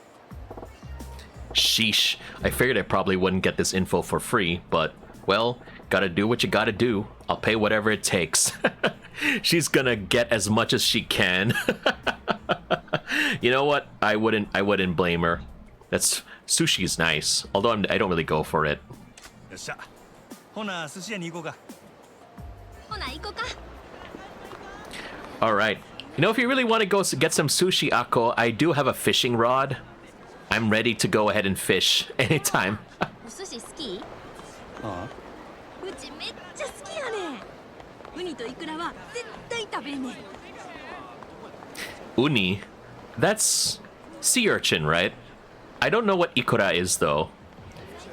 Sheesh. I figured I probably wouldn't get this info for free, but, well, gotta do what you gotta do. I'll pay whatever it takes. She's gonna get as much as she can. You know what? I wouldn't blame her. Sushi is nice, although I don't really go for it. よっしゃ。ほな寿司屋に行こうか。ほな行こか。Alright. You know, if you really want to go get some sushi, Ako, I do have a fishing rod. I'm ready to go ahead and fish anytime. お寿司好き？あうちめっちゃ好きやねん。ウニとイクラは絶対食べんねん。Uni? That's sea urchin, right? I don't know what ikura is though.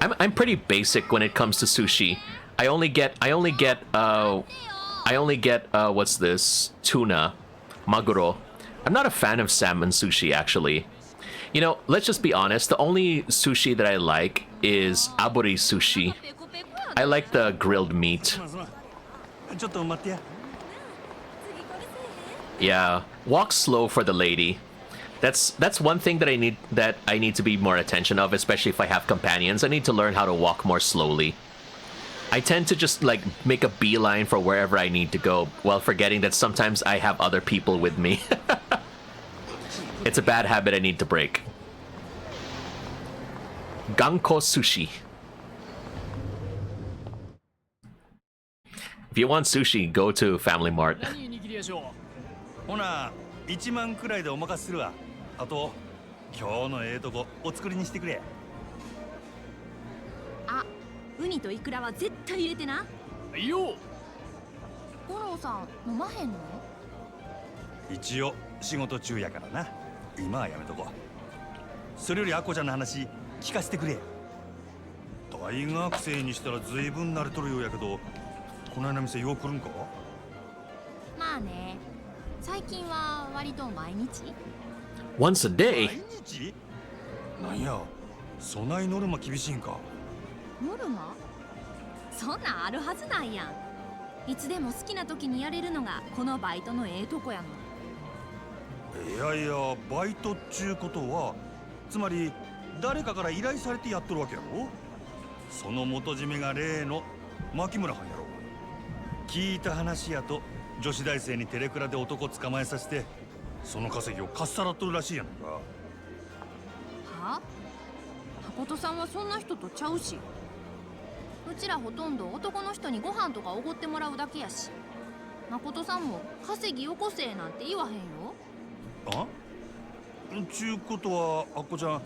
I'm pretty basic when it comes to sushi. I only get what's this? Tuna, maguro. I'm not a fan of salmon sushi actually. You know, let's just be honest, the only sushi that I like is aburi sushi. I like the grilled meat. すまん。ちょっと待ってや。Yeah, walk slow for the lady. That's one thing that I need to be more attention of, especially if I have companions. I need to learn how to walk more slowly. I tend to just like make a beeline for wherever I need to go, while forgetting that sometimes I have other people with me. It's a bad habit I need to break. Ganko sushi. If you want sushi, go to Family Mart. ほな1万くらいでお任せするわ。あと今日のええとこお作りにしてくれ。あ、ウニとイクラは絶対入れてな。いいよ。五郎さん飲まへんの？一応仕事中やからな。今はやめとこう。それよりアッコちゃんの話聞かせてくれ。大学生にしたら随分慣れとるようやけど、この間店よう来るんか？まあね、最近は割と毎日。Once a day? 毎日？なんや、そないノルマ厳しいんか？ノルマ？そんなんあるはずないやん。いつでも好きな時にやれるのがこのバイトのええとこやの。いやいや、バイトっちゅうことはつまり誰かから依頼されてやっとるわけやろ。その元締めが例の牧村はんやろ。聞いた話やと女子大生にテレクラで男捕まえさせて、その稼ぎをかっさらっとるらしいやんか。はあ？誠さんはそんな人とちゃうし。うちらほとんど男の人にご飯とかおごってもらうだけやし。誠さんも稼ぎよこせなんて言わへんよ。あ？ちゅうことはあっこちゃん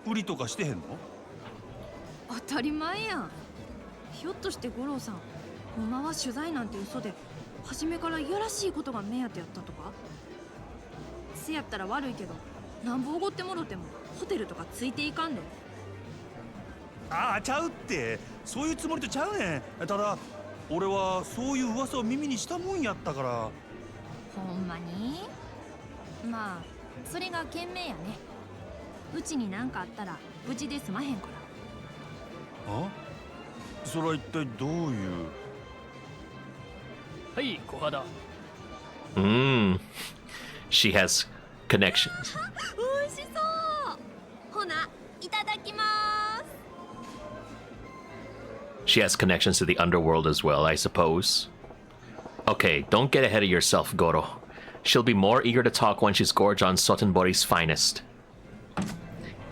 売りとかしてへんの？当たり前やん。ひょっとして五郎さん、ほんまは取材なんて嘘で初めからいやらしいことが目当てやったとか？せやったら悪いけど、なんぼおごってもろてもホテルとかついていかんで。ああ、ちゃうって、そういうつもりとちゃうねん。ただ俺はそういう噂を耳にしたもんやったから。ほんまに？まあそれが賢明やね。うちに何かあったら無事で済まへんから。あ？それは一体どういう？はい、小肌。She has connections. 美味しそうほないただきます She has connections to the underworld as well, I suppose. Okay, don't get ahead of yourself, Goro. She'll be more eager to talk when she's gorged on Sotenbori's finest.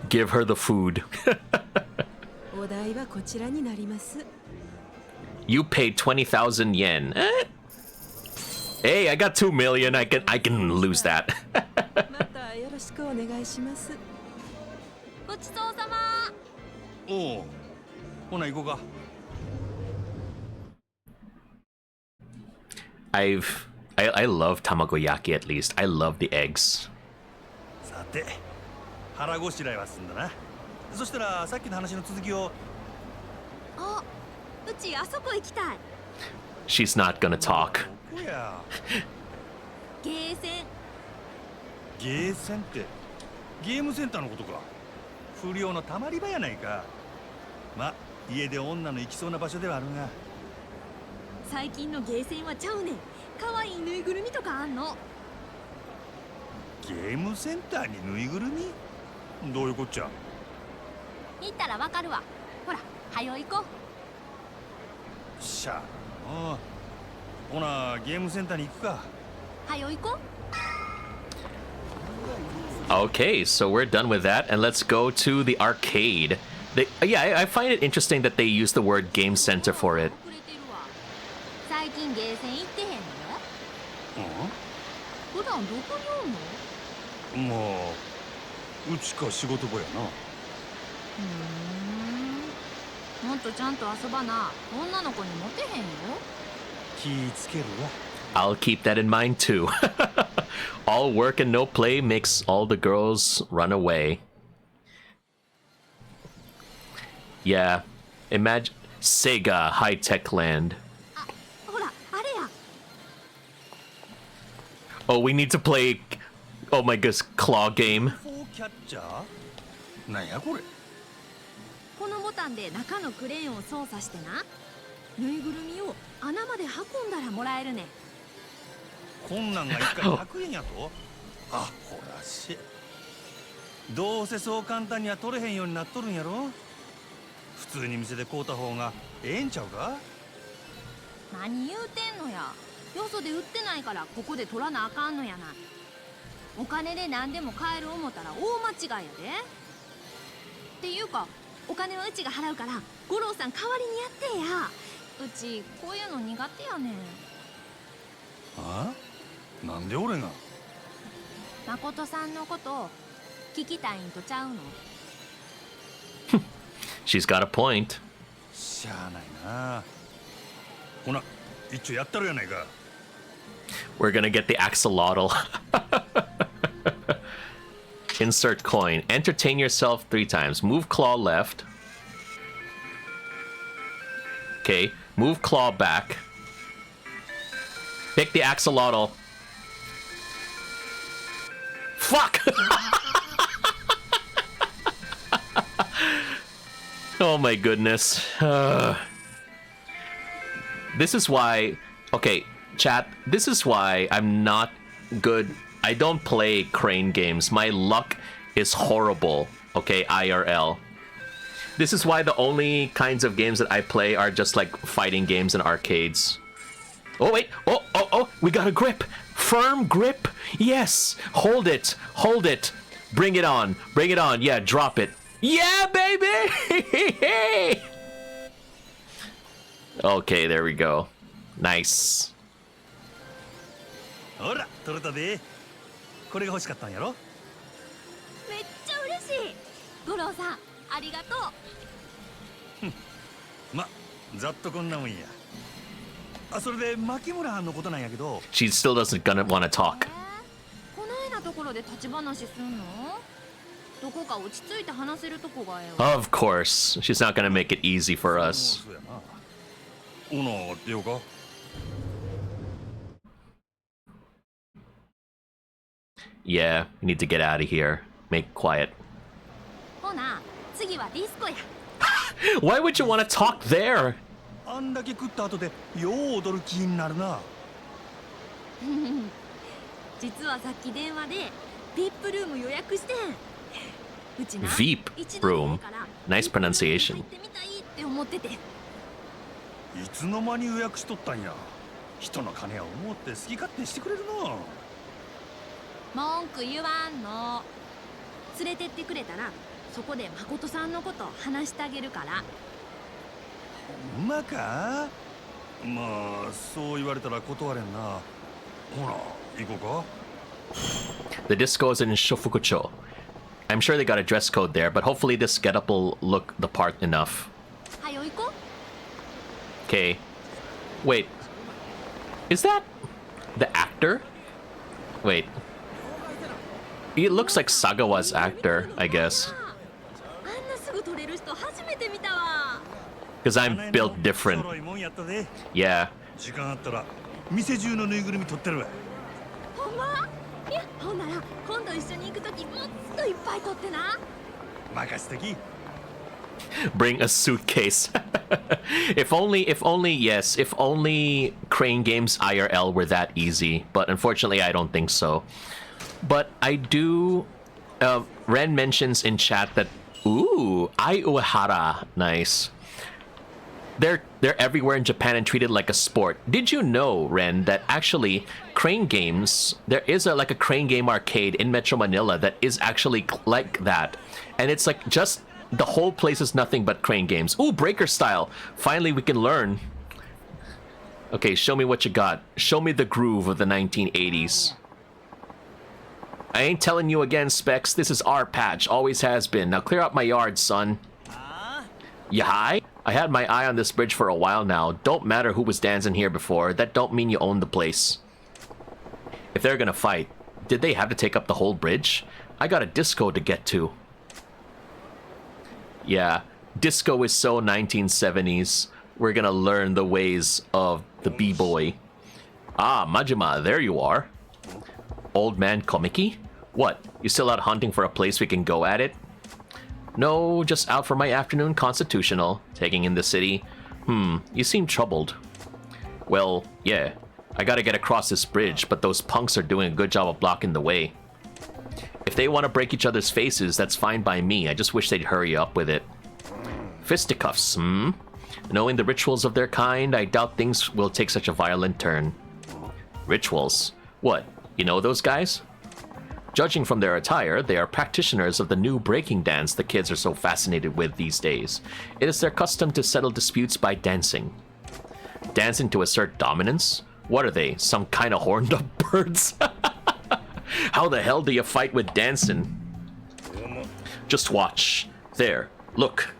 Give her the food. お代はこちらになります You paid 20,000 yen. Hey, I got 2 million. I can lose that. またよろしくお願いします ごちそうさまおう、ほな行こうか。I love tamagoyaki at least. I love the eggs. さて、腹ごしらえは済んだな。そしたらさっきの話の続きを。あうちあそこ行きたい She's not gonna talk. どこや。ゲーセンゲーセンってゲームセンターのことか。不良のたまり場やないか。ま、家で女の行きそうな場所ではあるが。最近のゲーセンはちゃうねんかわいいぬいぐるみとかあんのゲームセンターにぬいぐるみ？どういうこっちゃ。行ったらわかるわほらはよ行こしゃあ。ああ、ほなゲームセンターに行くか。うはよ行こ Okay, so we're done with that, and let's go to the arcade. I find it interesting that they use the word game center for it. 遅れてるわ最近ゲーセン行ってへんの普段どこにおんのまあ、うちか仕事場やな。もっとちゃんと遊ばな女の子にモテへんよ気ぃつけるわ。I'll keep that in mind too. All work and no play makes all the girls run away. Yeah, imagine Sega high-tech land. ほらあれや Oh, we need to play. Oh my goodness, claw game. フォーキャッチャー？なんやこれ。このボタンで中のクレーンを操作してなぬいぐるみを穴まで運んだらもらえるねんこんなんが一回100円やと。あ、ほらし。どうせそう簡単には取れへんようになっとるんやろ。普通に店で買うた方がええんちゃうか。何言うてんのやよそで売ってないからここで取らなあかんのやないお金で何でも買える思ったら大間違いやでっていうかお金はうちが払うから五郎さん代わりにやってやうちこういうの苦手やねんあ？なんで俺が。誠さんのこと聞きたいんとちゃうの She's got a point. しゃあないな。ほな、一応やったるやないか。We're gonna get the axolotl. Insert coin. Entertain yourself 3 times. Move claw left. Okay, move claw back. Pick the axolotl. Fuck! Oh my goodness. This is why... Okay, chat, this is why I'm not good. I don't play crane games. My luck is horrible, okay, IRL. This is why the only kinds of games that I play are just like fighting games in arcades. Oh, wait. Oh, we got a grip. Firm grip. Yes. Hold it. Hold it. Bring it on. Bring it on. Yeah, drop it. Yeah, baby. Okay, there we go. Nice. ほら、取れたで。これが欲しかったんやろ。めっちゃ嬉しい五郎さんありがとうま、ざっとこんなもんや。あ、それで牧村はんのことなんやけど。She still doesn't gonna want to talk. こないなところで立ち話すんのどこか落ち着いて話せるとこがええわ Of course. She's not gonna make it easy for us. そうやな。ほな、出ようか。Yeah, we need to get out of here. Make quiet. ほな次はディスコや Why would you want to talk there? あんだけ食った後でよう踊る気になるな。実はさっき電話で VIP ルーム予約してん。うちな Veep 一度でいい room. から Nice pronunciation. 入ってみたいって思ってて。いつの間に予約しとったんや。人の金を思って好き勝手してくれるの。文句言わんの。連れてってくれたらそこで誠さんのこと話してあげるから。ほんまか。まあそう言われたら断れんな。ほら行こうか。 The disco is in Shofukucho. I'm sure they got a dress code there, but hopefully this getup will look the part enough. はよ行こ Okay. Wait. Is that the actor? Wait. It looks like Sagawa's actor, I guess. う。あんなすぐ撮れる人初めて見たわ。 Because I'm built different. 揃いもんやったで。 Yeah. 時間あったら店中のぬいぐるみ取ってるわ。ほんま？いや、ほんなら今度一緒に行くときもっといっぱい撮ってな。任せとき。 Bring a suitcase. if only, yes, if only Crane Games IRL were that easy. But unfortunately, I don't think so. But I do. Ren mentions in chat that, ooh, Ai Uehara, nice. They're everywhere in Japan and treated like a sport. Did you know, Ren, that actually Crane Games, there is like a Crane Game arcade in Metro Manila that is actually like that, and it's like just the whole place is nothing but Crane Games. Ooh, breaker style. Finally, we can learn. Okay, show me what you got. Show me the groove of the 1980s. I ain't telling you again, Specs. This is our patch. Always has been. Now clear out my yard, son. You high? I had my eye on this bridge for a while now. Don't matter who was dancing here before. That don't mean you own the place. If they're gonna fight, did they have to take up the whole bridge? I got a disco to get to. Yeah, disco is so 1970s. We're gonna learn the ways of the b-boy. Ah, Majima, there you are. Old man Komiki? What, you still out hunting for a place we can go at it? No, just out for my afternoon constitutional, taking in the city. You seem troubled. Well, yeah, I gotta get across this bridge, but those punks are doing a good job of blocking the way. If they want to break each other's faces, that's fine by me. I just wish they'd hurry up with it. Fisticuffs, Knowing the rituals of their kind, I doubt things will take such a violent turn. Rituals? What, you know those guys? Judging from their attire, they are practitioners of the new breaking dance the kids are so fascinated with these days. It is their custom to settle disputes by dancing. Dancing to assert dominance? What are they, some kind of horned up birds? How the hell do you fight with dancing? Just watch. There, look.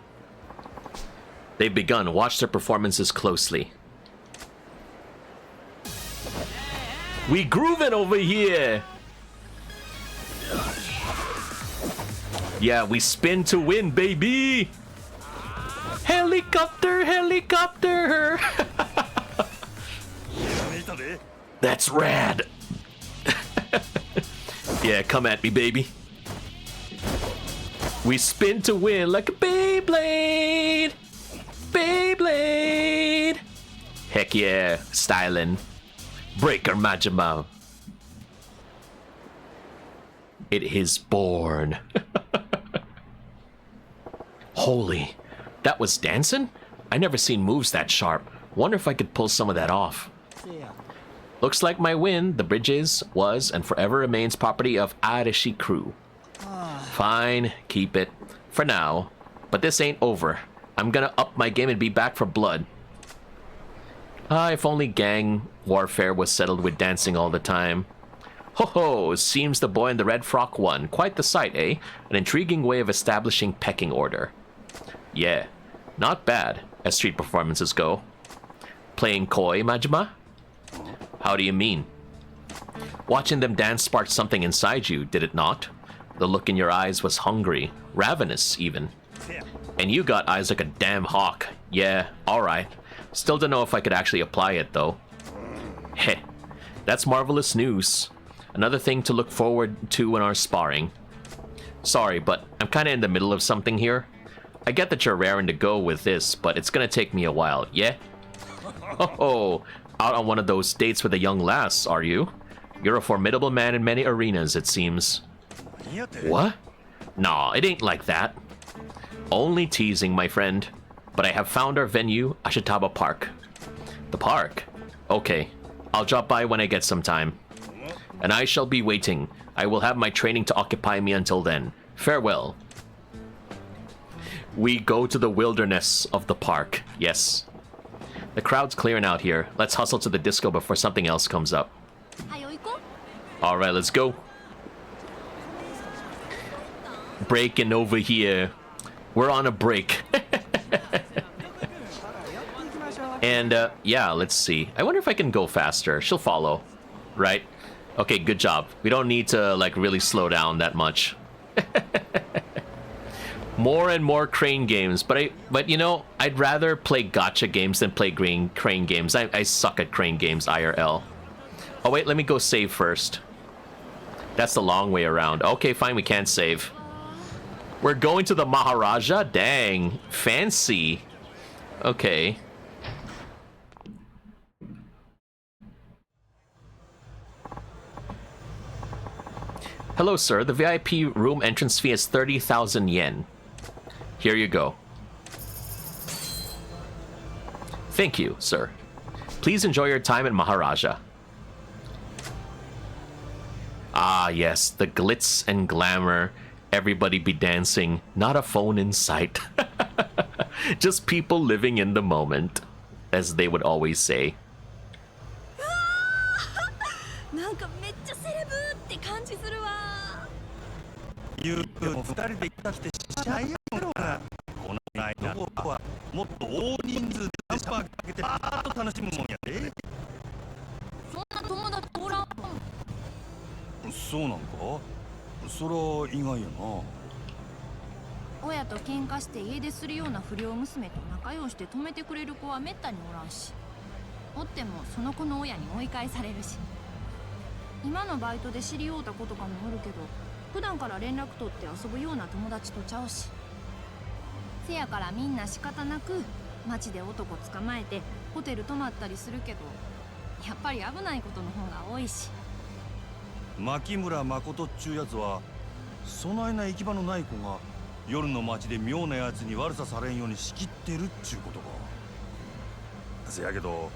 They've begun. Watch their performances closely. We grooving over here! Yeah, we spin to win, baby! Helicopter, helicopter! That's rad! Yeah, come at me, baby. We spin to win like a Beyblade! Beyblade! Heck yeah, styling. Breaker Majima. It is born. Holy, that was dancing? I never seen moves that sharp. Wonder if I could pull some of that off. Looks like my win. The bridge is, was, and forever remains property of Arishi crew. Fine, keep it. For now. But this ain't over. I'm gonna up my game and be back for blood. If only gang warfare was settled with dancing all the time. Ho ho, seems the boy in the red frock won. Quite the sight, eh? An intriguing way of establishing pecking order. Yeah, not bad, as street performances go. Playing coy, Majima? How do you mean? Watching them dance sparked something inside you, did it not? The look in your eyes was hungry, ravenous even. And you got eyes like a damn hawk. Yeah, alright. Still don't know if I could actually apply it, though. Heh, that's marvelous news. Another thing to look forward to in our sparring. Sorry, but I'm kinda in the middle of something here. I get that you're raring to go with this, but it's gonna take me a while, yeah? Oh, out on one of those dates with a young lass, are you? You're a formidable man in many arenas, it seems. What? Nah, it ain't like that. Only teasing, my friend. But I have found our venue, Ashitaba Park. The park? Okay. I'll drop by when I get some time. And I shall be waiting. I will have my training to occupy me until then. Farewell. We go to the wilderness of the park. Yes. The crowd's clearing out here. Let's hustle to the disco before something else comes up. Alright, let's go. Breaking over here. We're on a break. And, yeah, let's see. I wonder if I can go faster. She'll follow. Right? Okay, good job. We don't need to, like, really slow down that much. More and more crane games. But you know, I'd rather play gacha games than play crane games. I suck at crane games, IRL. Oh, wait, let me go save first. That's the long way around. Okay, fine, we can't save. We're going to the Maharaja? Dang. Fancy. Okay. Hello, sir. The VIP room entrance fee is 30,000 yen. Here you go. Thank you, sir. Please enjoy your time at Maharaja. Ah, yes. The glitz and glamour. Everybody be dancing. Not a phone in sight. Just people living in the moment, as they would always say. なんかめっちゃセレブって感じするわ。ゆうくんも2人で来てしゃいよな。この間はもっと大人数でナンパかけてバーッと楽しむもんやで。そんな友達おらん。そうなんか？そら意外やな。親と喧嘩して家出するような不良娘と仲良して止めてくれる子はめったにおらんし、おってもその子の親に追い返されるし。今のバイトで知り合うた子とかもおるけど、普段から連絡取って遊ぶような友達とちゃうし。せやからみんな仕方なく街で男捕まえてホテル泊まったりするけど、やっぱり危ないことの方が多いし。牧村誠っちゅうやつはそないな行き場のない子が夜の街で妙なやつに悪さされんように仕切ってるっちゅうことか。せやけど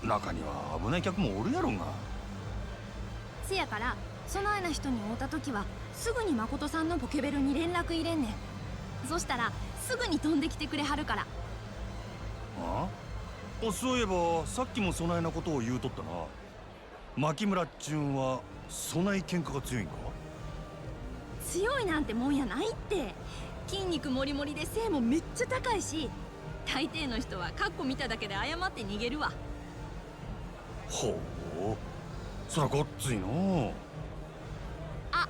中には危ない客もおるやろが。せやからそのような人に会うた時はすぐに誠さんのポケベルに連絡入れんねん。そしたらすぐに飛んできてくれはるから。ああ、そういえばさっきもそないなことを言うとったな。牧村っちゅんはそない喧嘩が強いんか？強いなんてもんやないって。筋肉もりもりで背もめっちゃ高いし、大抵の人はカッコ見ただけで謝って逃げるわ。ほう、そらごっついの。あ、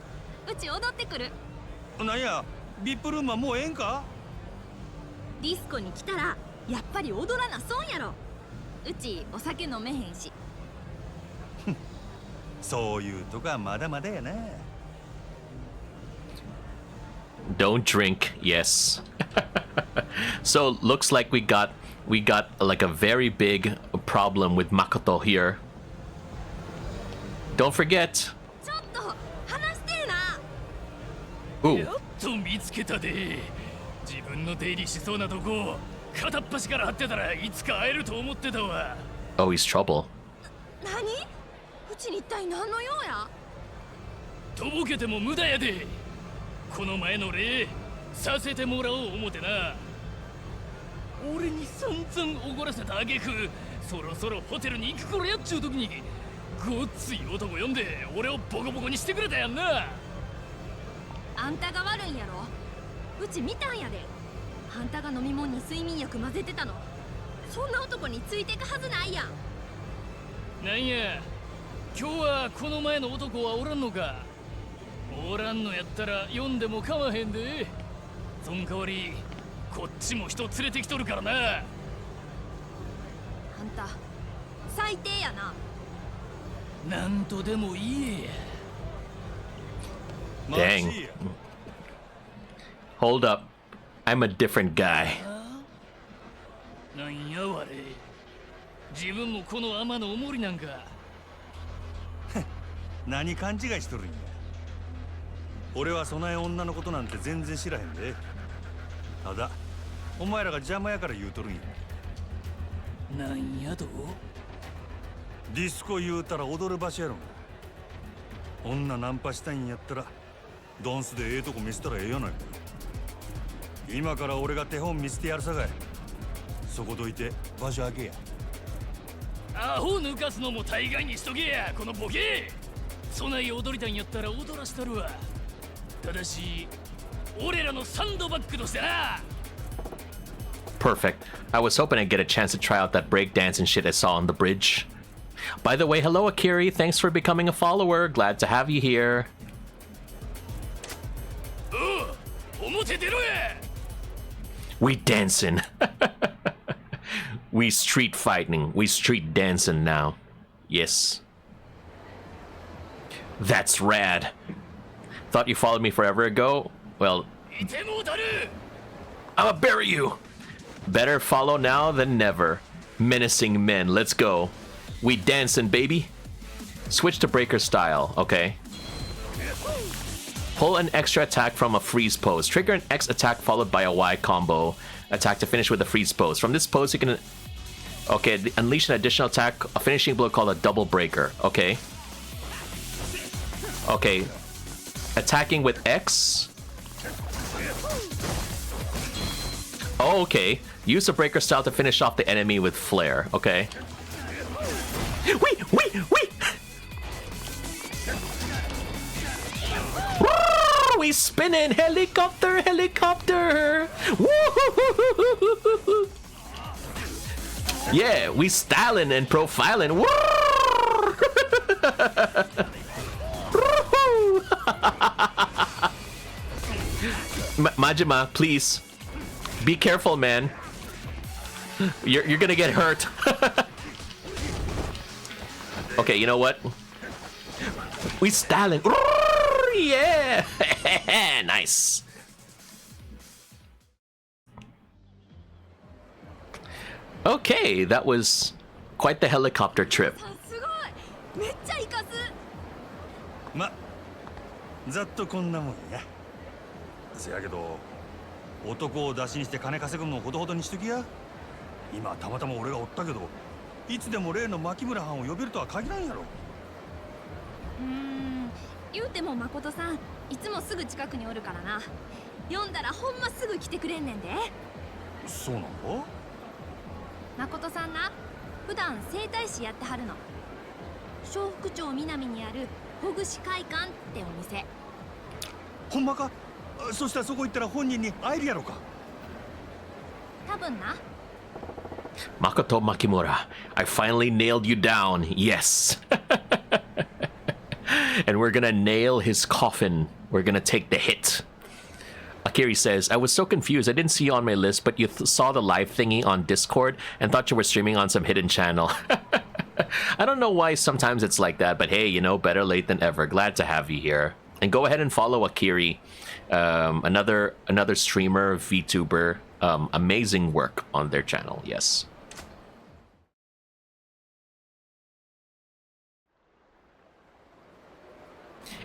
うち踊ってくる。なんや、ビップルームはもうええんか？ディスコに来たらやっぱり踊らな損やろ。うちお酒飲めへんし。そういうとこはまだまだやな。Don't drink, yes. So looks like we got like a very big problem with Makoto here. Don't forget. ちょっと話してえな。Ooh. やっと見つけたで。自分の出入りしそうなとこ片っ端から張ってたらいつか会えると思ってたわ。Oh, he's trouble. 何？うちに一体何の用や？とぼけても無駄やで。この前の礼させてもらおう思てな。俺に散々おごらせた挙句、そろそろホテルに行く頃やっちゅう時にごっつい男呼んで俺をボコボコにしてくれたやんな。あんたが悪いんやろ。うち見たんやで。あんたが飲み物に睡眠薬混ぜてたの。そんな男についていくはずないやん。なんや、今日はこの前の男はおらんのか？おらんのやったら読んでもかまへんで。そん代わりこっちも人連れてきとるからな。あんた最低やな。なんとでも言えや。Dang. Hold up. I'm a different guy. なんやわれ。自分もこの天のおもりなんか。何勘違いしとるんや。俺はそない女のことなんて全然知らへんで。ただお前らが邪魔やから言うとるんや。なんやと？ディスコ言うたら踊る場所やろが。女ナンパしたいんやったらダンスでええとこ見せたらええやないか。今から俺が手本見せてやるさかい。そこどいて場所開けや。アホ抜かすのも大概にしとけや、このボケ。そない踊りたいんやったら踊らしたるわ。ただし俺らのサンドバッグとしてな。Perfect. I was hoping I'd get a chance to try out that breakdance and shit I saw on the bridge. By the way, hello Akiri, thanks for becoming a follower. Glad to have you here. 表出ろや。 We dancing. We street fighting. We street dancing now. Yes. That's rad. Thought you followed me forever ago? Well, いてもうたる。 I'ma bury you. Better follow now than never. Menacing men, let's go. We dancing, baby. Switch to breaker style, okay. Pull an extra attack from a freeze pose. Trigger an X attack followed by a Y combo attack to finish with a freeze pose. From this pose, you can... Okay, unleash an additional attack, a finishing blow called a double breaker, okay. Okay. Attacking with X. Oh, okay. Use the breaker style to finish off the enemy with flare, okay. Wee! Woo! We spinning! Helicopter! Woo! Yeah, we styling and profiling. Woo! Majima, please. Be careful, man. You're gonna get hurt. Okay, you know what? We styling. Yeah! Nice. Okay, that was quite the helicopter trip. すごい。めっちゃイカす。ま、ざっとこんなもんや。せやけど男を出しにして金稼ぐのもほどほどにしときや。今たまたま俺がおったけど、いつでも例の牧村藩を呼べるとは限らんやろ。言うても誠さんいつもすぐ近くにおるからな。読んだらほんますぐ来てくれんねんで。そうなんだ。誠さんな、普段整体師やってはるの。笑福町南にあるほぐし会館ってお店。ほんまか？そしたらそこ行ったら本人に会えるやろか。多分な。Makoto Makimura, I finally nailed you down. Yes. And we're gonna nail his coffin. We're gonna take the hit. Akiri says, I was so confused. I didn't see you on my list, but you saw the live thingy on Discord and thought you were streaming on some hidden channel. I don't know why sometimes it's like that, but hey, you know, better late than ever. Glad to have you here. And go ahead and follow Akiri, another streamer, VTuber. Amazing work on their channel, yes.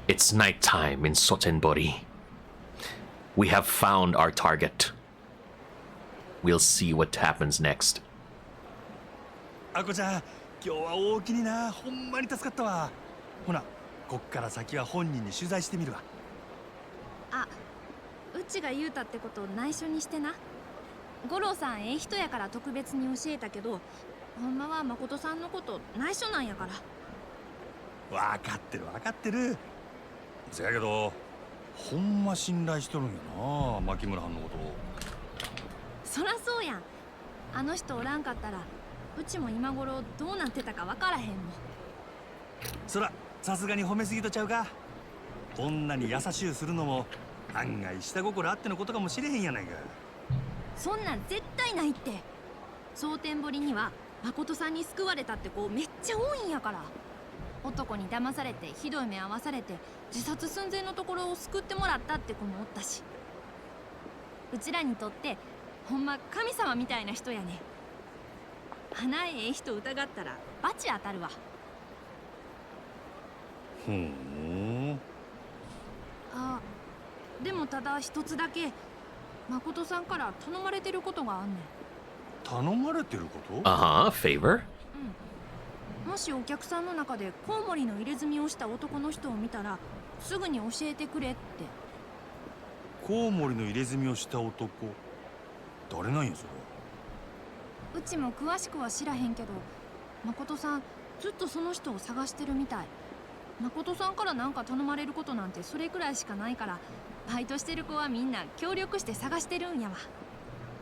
It's nighttime in Sotenbori. We have found our target. We'll see what happens next. あこちゃん、今日は大きにな。ほんまに助かったわ。ほな、こっから先は本人に取材してみるわ。あ、うちが言うたってこと内緒にしてな。五郎さんええ人やから特別に教えたけど、ほんまは誠さんのこと内緒なんやから。分かってる分かってる。せやけどほんま信頼しとるんやな、牧村藩のことを。そらそうやん。あの人おらんかったらうちも今頃どうなってたかわからへんもん。そらさすがに褒めすぎとちゃうか。女に優しゅうするのも案外下心あってのことかもしれへんやないか。そんなん絶対ないって。蒼天堀には誠さんに救われたって子めっちゃ多いんやから。男に騙されてひどい目合わされて自殺寸前のところを救ってもらったって子もおったし、うちらにとってほんま神様みたいな人やね。花ええ人疑ったらバチ当たるわ。ふん。あ、でもただ一つだけ誠さんから頼まれてることがあんねん。頼まれてること？ favor? もしお客さんの中でコウモリの入れ墨をした男の人を見たらすぐに教えてくれって。コウモリの入れ墨をした男、誰なんやそれ？うちも詳しくは知らへんけど、誠さんずっとその人を探してるみたい。誠さんからなんか頼まれることなんてそれくらいしかないから、バイトしてる子はみんな協力して探してるんやわ。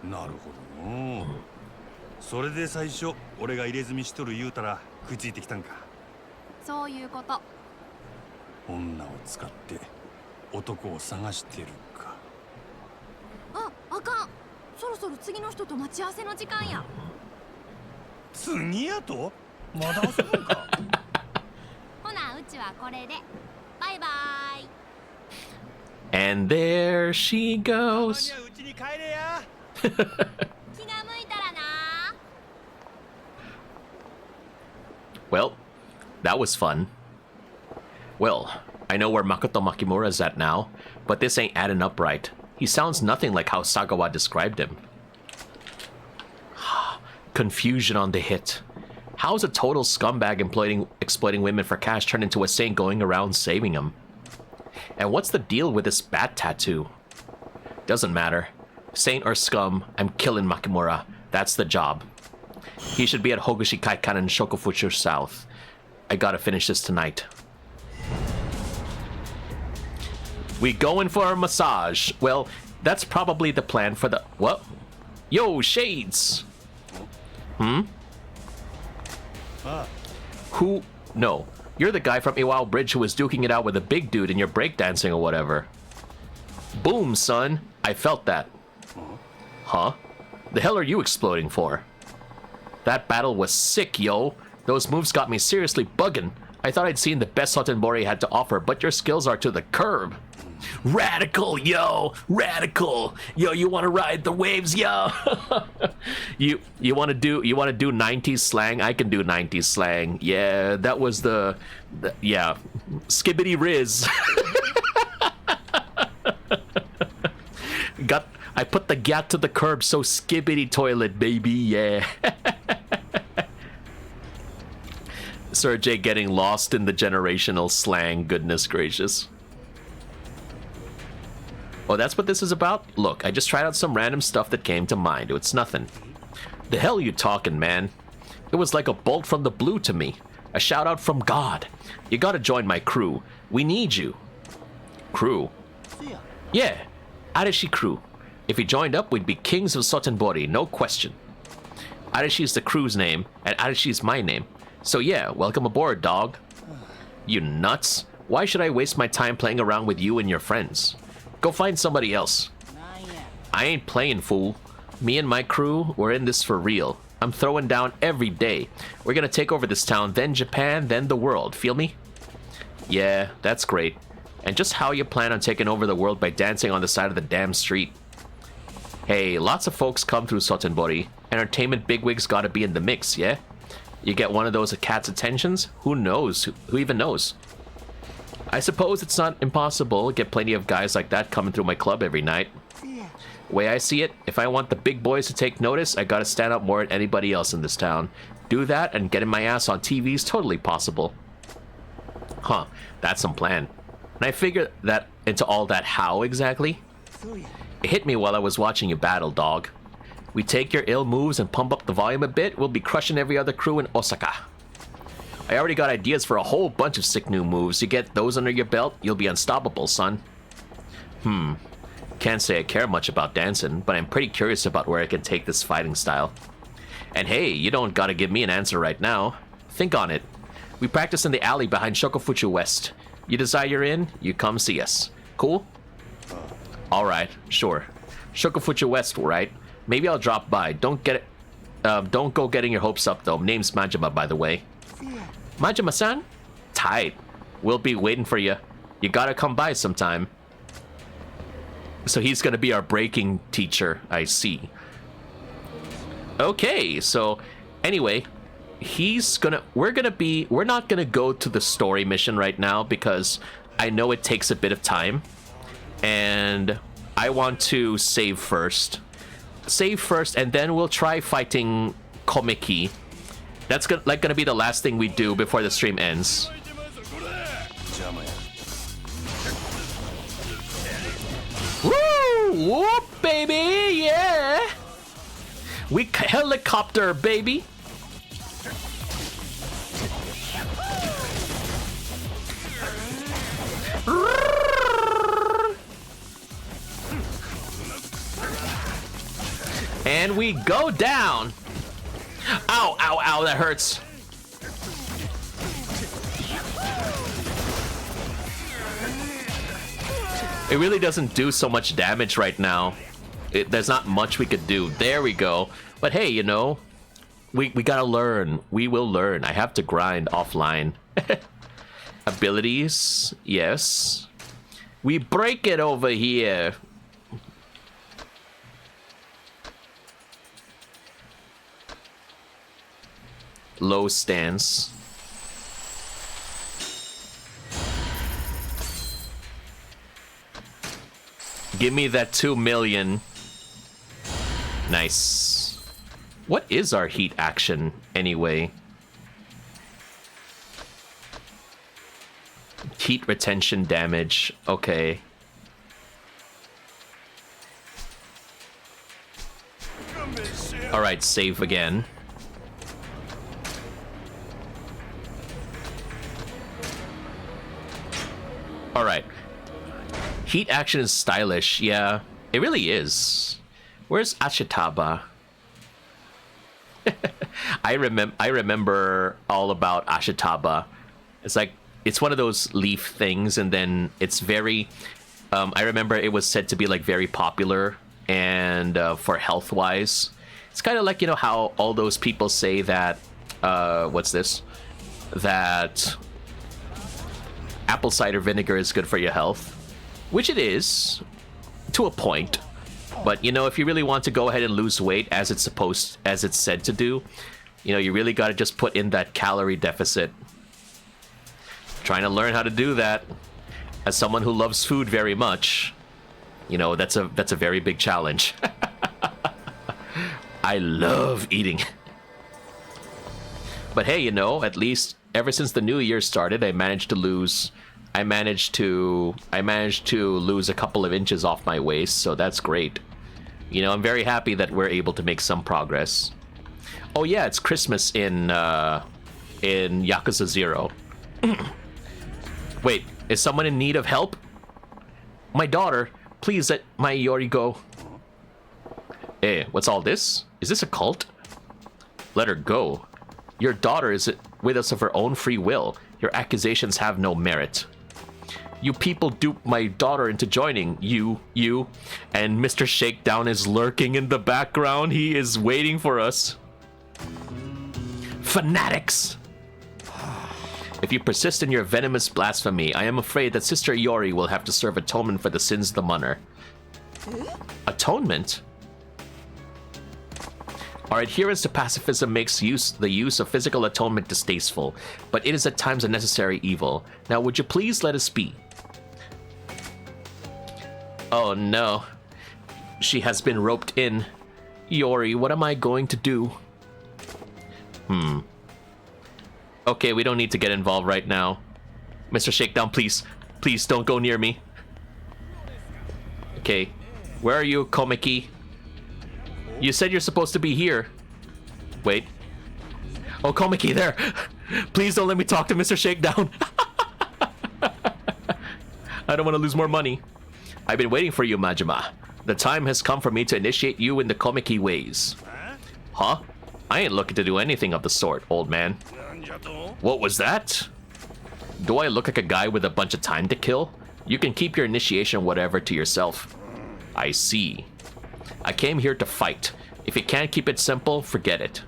なるほどの。それで最初俺が入れ墨しとる言うたら食いついてきたんか。そういうこと。女を使って男を探してるか。あかん、そろそろ次の人と待ち合わせの時間や。次やと？まだ遊ぶんか？ほなうちはこれでバイバイ。 And there she たまに goes. はうちに帰れや。気が向いたらな。 Well, that was fun. Well, I know where Makoto Makimura's at now, but this ain't adding up right. He sounds nothing like how Sagawa described him. Confusion on the hit. How is a total scumbag exploiting women for cash turned into a saint going around saving them? And what's the deal with this bat tattoo? Doesn't matter. Saint or scum, I'm killing Makimura. That's the job. He should be at Hogushi Kaikan in Shokofuchu South. I gotta finish this tonight. We going for a massage. Well, that's probably the plan for the... What? Yo, Shades! Who? No. You're the guy from Iwao Bridge who was duking it out with a big dude in your breakdancing or whatever. Boom, son. I felt that. Huh? The hell are you exploding for? That battle was sick, yo. Those moves got me seriously bugging. I thought I'd seen the best Sotenbori had to offer, but your skills are to the curb. Radical, yo! Radical! Yo, you wanna ride the waves, yo? you wanna do 90s slang? I can do 90s slang. Yeah, that was the yeah. Skibbity Riz. I put the gat to the curb, so skibbity toilet, baby, yeah. Serjay getting lost in the generational slang, goodness gracious. Oh, that's what this is about? Look, I just tried out some random stuff that came to mind. It's nothing. The hell you talking, man? It was like a bolt from the blue to me. A shout out from God. You gotta join my crew. We need you. Crew? Yeah, Arashi crew. If you joined up, we'd be kings of Sotenbori, no question. Arashi's the crew's name, and Arashi's my name. So yeah, welcome aboard, dog. You nuts? Why should I waste my time playing around with you and your friends? Go find somebody else. I ain't playing, fool. Me and my crew, we're in this for real. I'm throwing down every day. We're gonna take over this town, then Japan, then the world. Feel me? Yeah, that's great. And just how you plan on taking over the world by dancing on the side of the damn street? Hey, lots of folks come through Sotenbori. Entertainment bigwigs gotta be in the mix, yeah? You get one of those cat's attentions? Who knows? Who even knows? I suppose it's not impossible. Get plenty of guys like that coming through my club every night. Way I see it, if I want the big boys to take notice, I gotta stand up more than anybody else in this town. Do that and getting my ass on TV is totally possible. Huh, that's some plan. And I figured that into all that how exactly? It hit me while I was watching you battle, dog. We take your ill moves and pump up the volume a bit, we'll be crushing every other crew in Osaka. I already got ideas for a whole bunch of sick new moves. You get those under your belt, you'll be unstoppable, son. Can't say I care much about dancing, but I'm pretty curious about where I can take this fighting style. And hey, you don't gotta give me an answer right now. Think on it. We practice in the alley behind Shokofuchu West. You decide you're in, you come see us. Cool? Alright, sure. Shokofuchu West, right? Maybe I'll drop by. Don't go getting your hopes up, though. Name's Majima, by the way. Majima-san? Tight. We'll be waiting for you. You gotta come by sometime. So he's gonna be our breaking teacher, I see. Okay, so anyway, we're not gonna go to the story mission right now because I know it takes a bit of time. and I want to save first. Save first, and then we'll try fighting Karemaki. That's gonna be the last thing we do before the stream ends. Woo! Whoop, baby! Yeah! We helicopter, baby! And we go down. Ow, ow, ow, that hurts. It really doesn't do so much damage right now. There's not much we could do. There we go. But hey, you know, we gotta learn. We will learn. I have to grind offline. Abilities, yes. We break it over here. Low stance. Give me that 2 million. Nice. What is our heat action anyway? Heat retention damage. Okay. Alright, save again. Alright. Heat action is stylish, yeah. It really is. Where's Ashitaba? I remember all about Ashitaba. It's like, it's one of those leaf things, and then it's very... I remember it was said to be like very popular, and for health-wise. It's kind of like, you know, how all those people say that... what's this? That... apple cider vinegar is good for your health, which it is to a point. But you know, if you really want to go ahead and lose weight as it's said to do, you know, you really got to just put in that calorie deficit. Trying to learn how to do that as someone who loves food very much, you know, that's a very big challenge. I love eating. But hey, you know, at least ever since the new year started, I managed to lose a couple of inches off my waist, so that's great. You know, I'm very happy that we're able to make some progress. Oh yeah, it's Christmas in Yakuza 0. Wait, is someone in need of help? My daughter, please let my Yori go. Eh, what's all this? Is this a cult? Let her go. Your daughter is with us of her own free will. Your accusations have no merit. You people duped my daughter into joining. You. And Mr. Shakedown is lurking in the background. He is waiting for us. Fanatics! If you persist in your venomous blasphemy, I am afraid that Sister Iori will have to serve atonement for the sins of the Munner. Atonement? Our adherence to pacifism makes the use of physical atonement distasteful, but it is at times a necessary evil. Now, would you please let us be? Oh no. She has been roped in. Iori, what am I going to do? Okay, we don't need to get involved right now. Mr. Shakedown, please. Please don't go near me. Okay. Where are you, Karemaki? You said you're supposed to be here. Wait. Oh, Karemaki, there. Please don't let me talk to Mr. Shakedown. I don't want to lose more money. I've been waiting for you, Majima. The time has come for me to initiate you in the Karemaki ways. Huh? I ain't looking to do anything of the sort, old man. What was that? Do I look like a guy with a bunch of time to kill? You can keep your initiation whatever to yourself. I see. I came here to fight. If you can't keep it simple, forget it.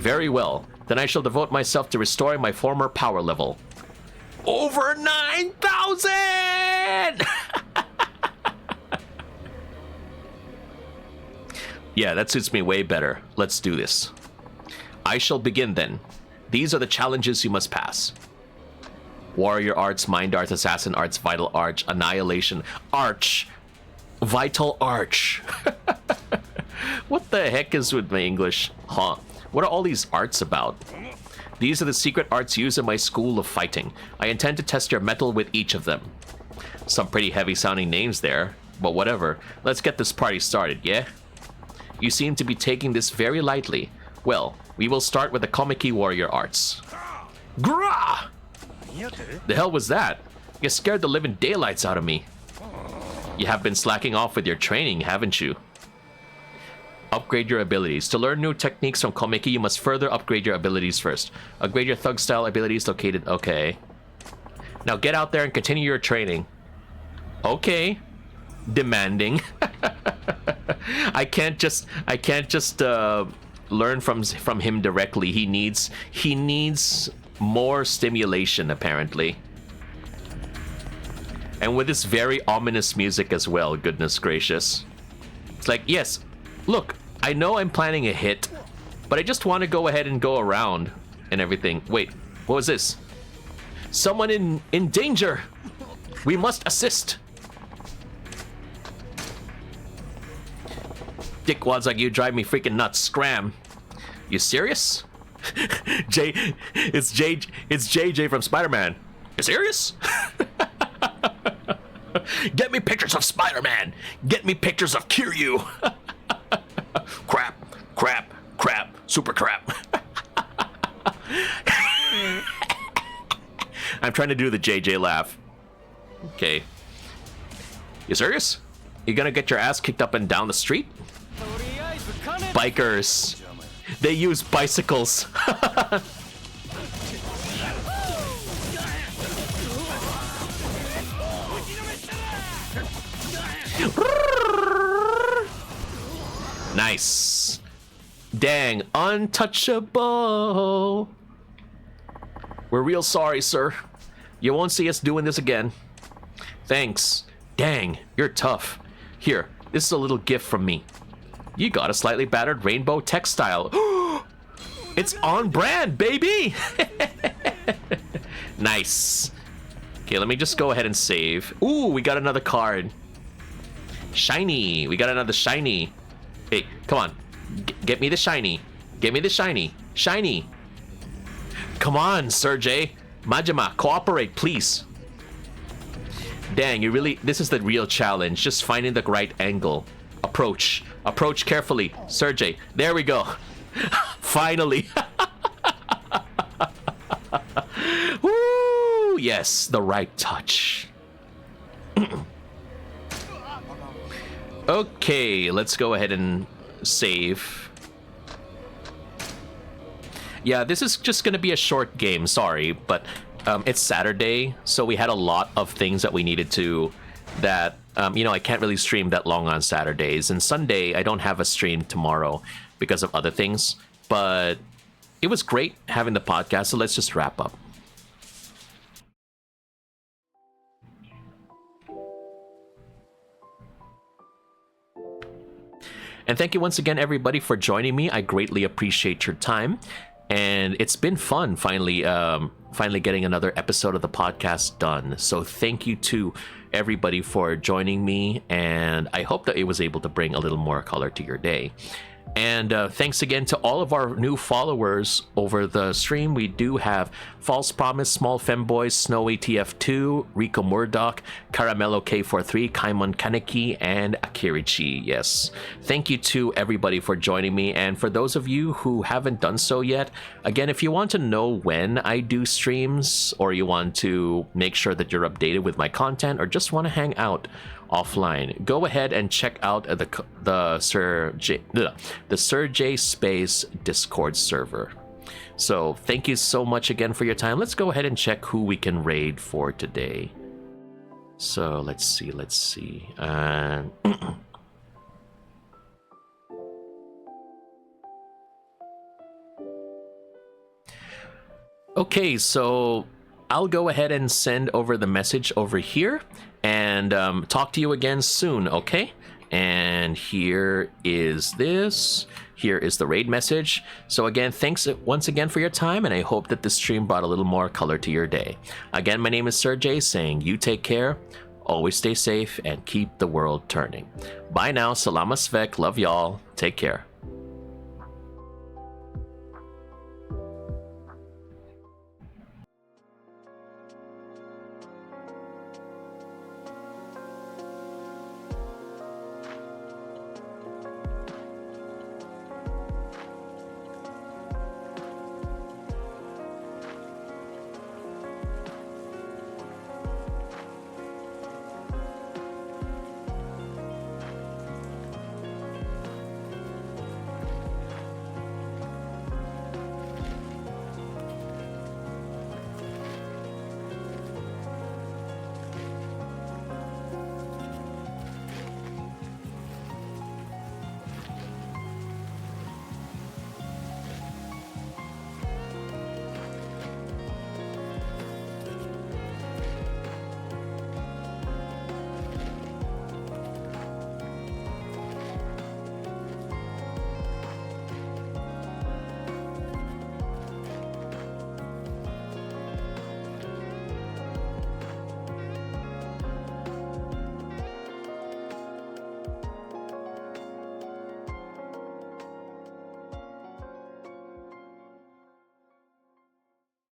Very well. Then I shall devote myself to restoring my former power level. Over 9,000! Yeah, that suits me way better. Let's do this. I shall begin then. These are the challenges you must pass. Warrior Arts, Mind Arts, Assassin Arts, Vital Arch, Annihilation, Arch, Vital Arch. What the heck is with my English? Huh? What are all these arts about? These are the secret arts used in my school of fighting. I intend to test your mettle with each of them. Some pretty heavy sounding names there, but whatever. Let's get this party started, yeah? You seem to be taking this very lightly. Well, we will start with the Karemaki Warrior Arts. Grah! The hell was that? You scared the living daylights out of me. You have been slacking off with your training, haven't you? Upgrade your abilities. To learn new techniques from Karemaki, you must further upgrade your abilities first. Upgrade your thug style abilities located. Okay. Now get out there and continue your training. Okay. Demanding. I can't just learn from him directly. He needs more stimulation, apparently. And with this very ominous music as well, goodness gracious. It's like, yes, look, I know I'm planning a hit, but I just want to go ahead and go around and everything. Wait, what was this? Someone in danger! We must assist! Dickwads like you drive me freaking nuts. Scram. You serious? It's JJ from Spider-Man. You serious? Get me pictures of Spider-Man. Get me pictures of Kiryu. Crap, super crap. I'm trying to do the JJ laugh. Okay. You serious? You gonna get your ass kicked up and down the street? Bikers. They use bicycles. Nice. Dang, untouchable. We're real sorry, sir. You won't see us doing this again. Thanks. Dang, you're tough. Here, this is a little gift from me. You got a slightly battered rainbow textile. It's on brand, baby! Nice. Okay, let me just go ahead and save. Ooh, we got another card. Shiny. We got another shiny. Hey, come on. Get me the shiny. Get me the shiny. Shiny. Come on, Serjay. Majima, cooperate, please. Dang, you really... This is the real challenge. Just finding the right angle. Approach. Approach carefully. Serjay. There we go. Finally. Woo! Yes, the right touch. Okay, let's go ahead and save. Yeah, this is just gonna be a short game, sorry, but it's Saturday, so we had a lot of things that we needed to, that, you know, I can't really stream that long on Saturdays, and Sunday, I don't have a stream tomorrow because of other things, but it was great having the podcast, so let's just wrap up. And thank you once again, everybody, for joining me. I greatly appreciate your time. And it's been fun finally getting another episode of the podcast done. So thank you to everybody for joining me. And I hope that it was able to bring a little more color to your day. And thanks again to all of our new followers over the stream. We do have False Promise, Small Femboys, Snowy TF2, Rico Murdoch, Caramello K43, Kaimon Kaneki, and Akirichi. Yes. Thank you to everybody for joining me. And for those of you who haven't done so yet, again, if you want to know when I do streams, or you want to make sure that you're updated with my content, or just want to hang out offline, go ahead and check out the Serjay Space Discord server. So thank you so much again for your time. Let's go ahead and check who we can raid for today. So let's see. Okay, so I'll go ahead and send over the message over here and talk to you again soon, okay? And here is this. Here is the raid message. So again, thanks once again for your time, and I hope that this stream brought a little more color to your day. Again, my name is Serjay, saying you take care, always stay safe, and keep the world turning. Bye now. Salamat Svek. Love y'all. Take care.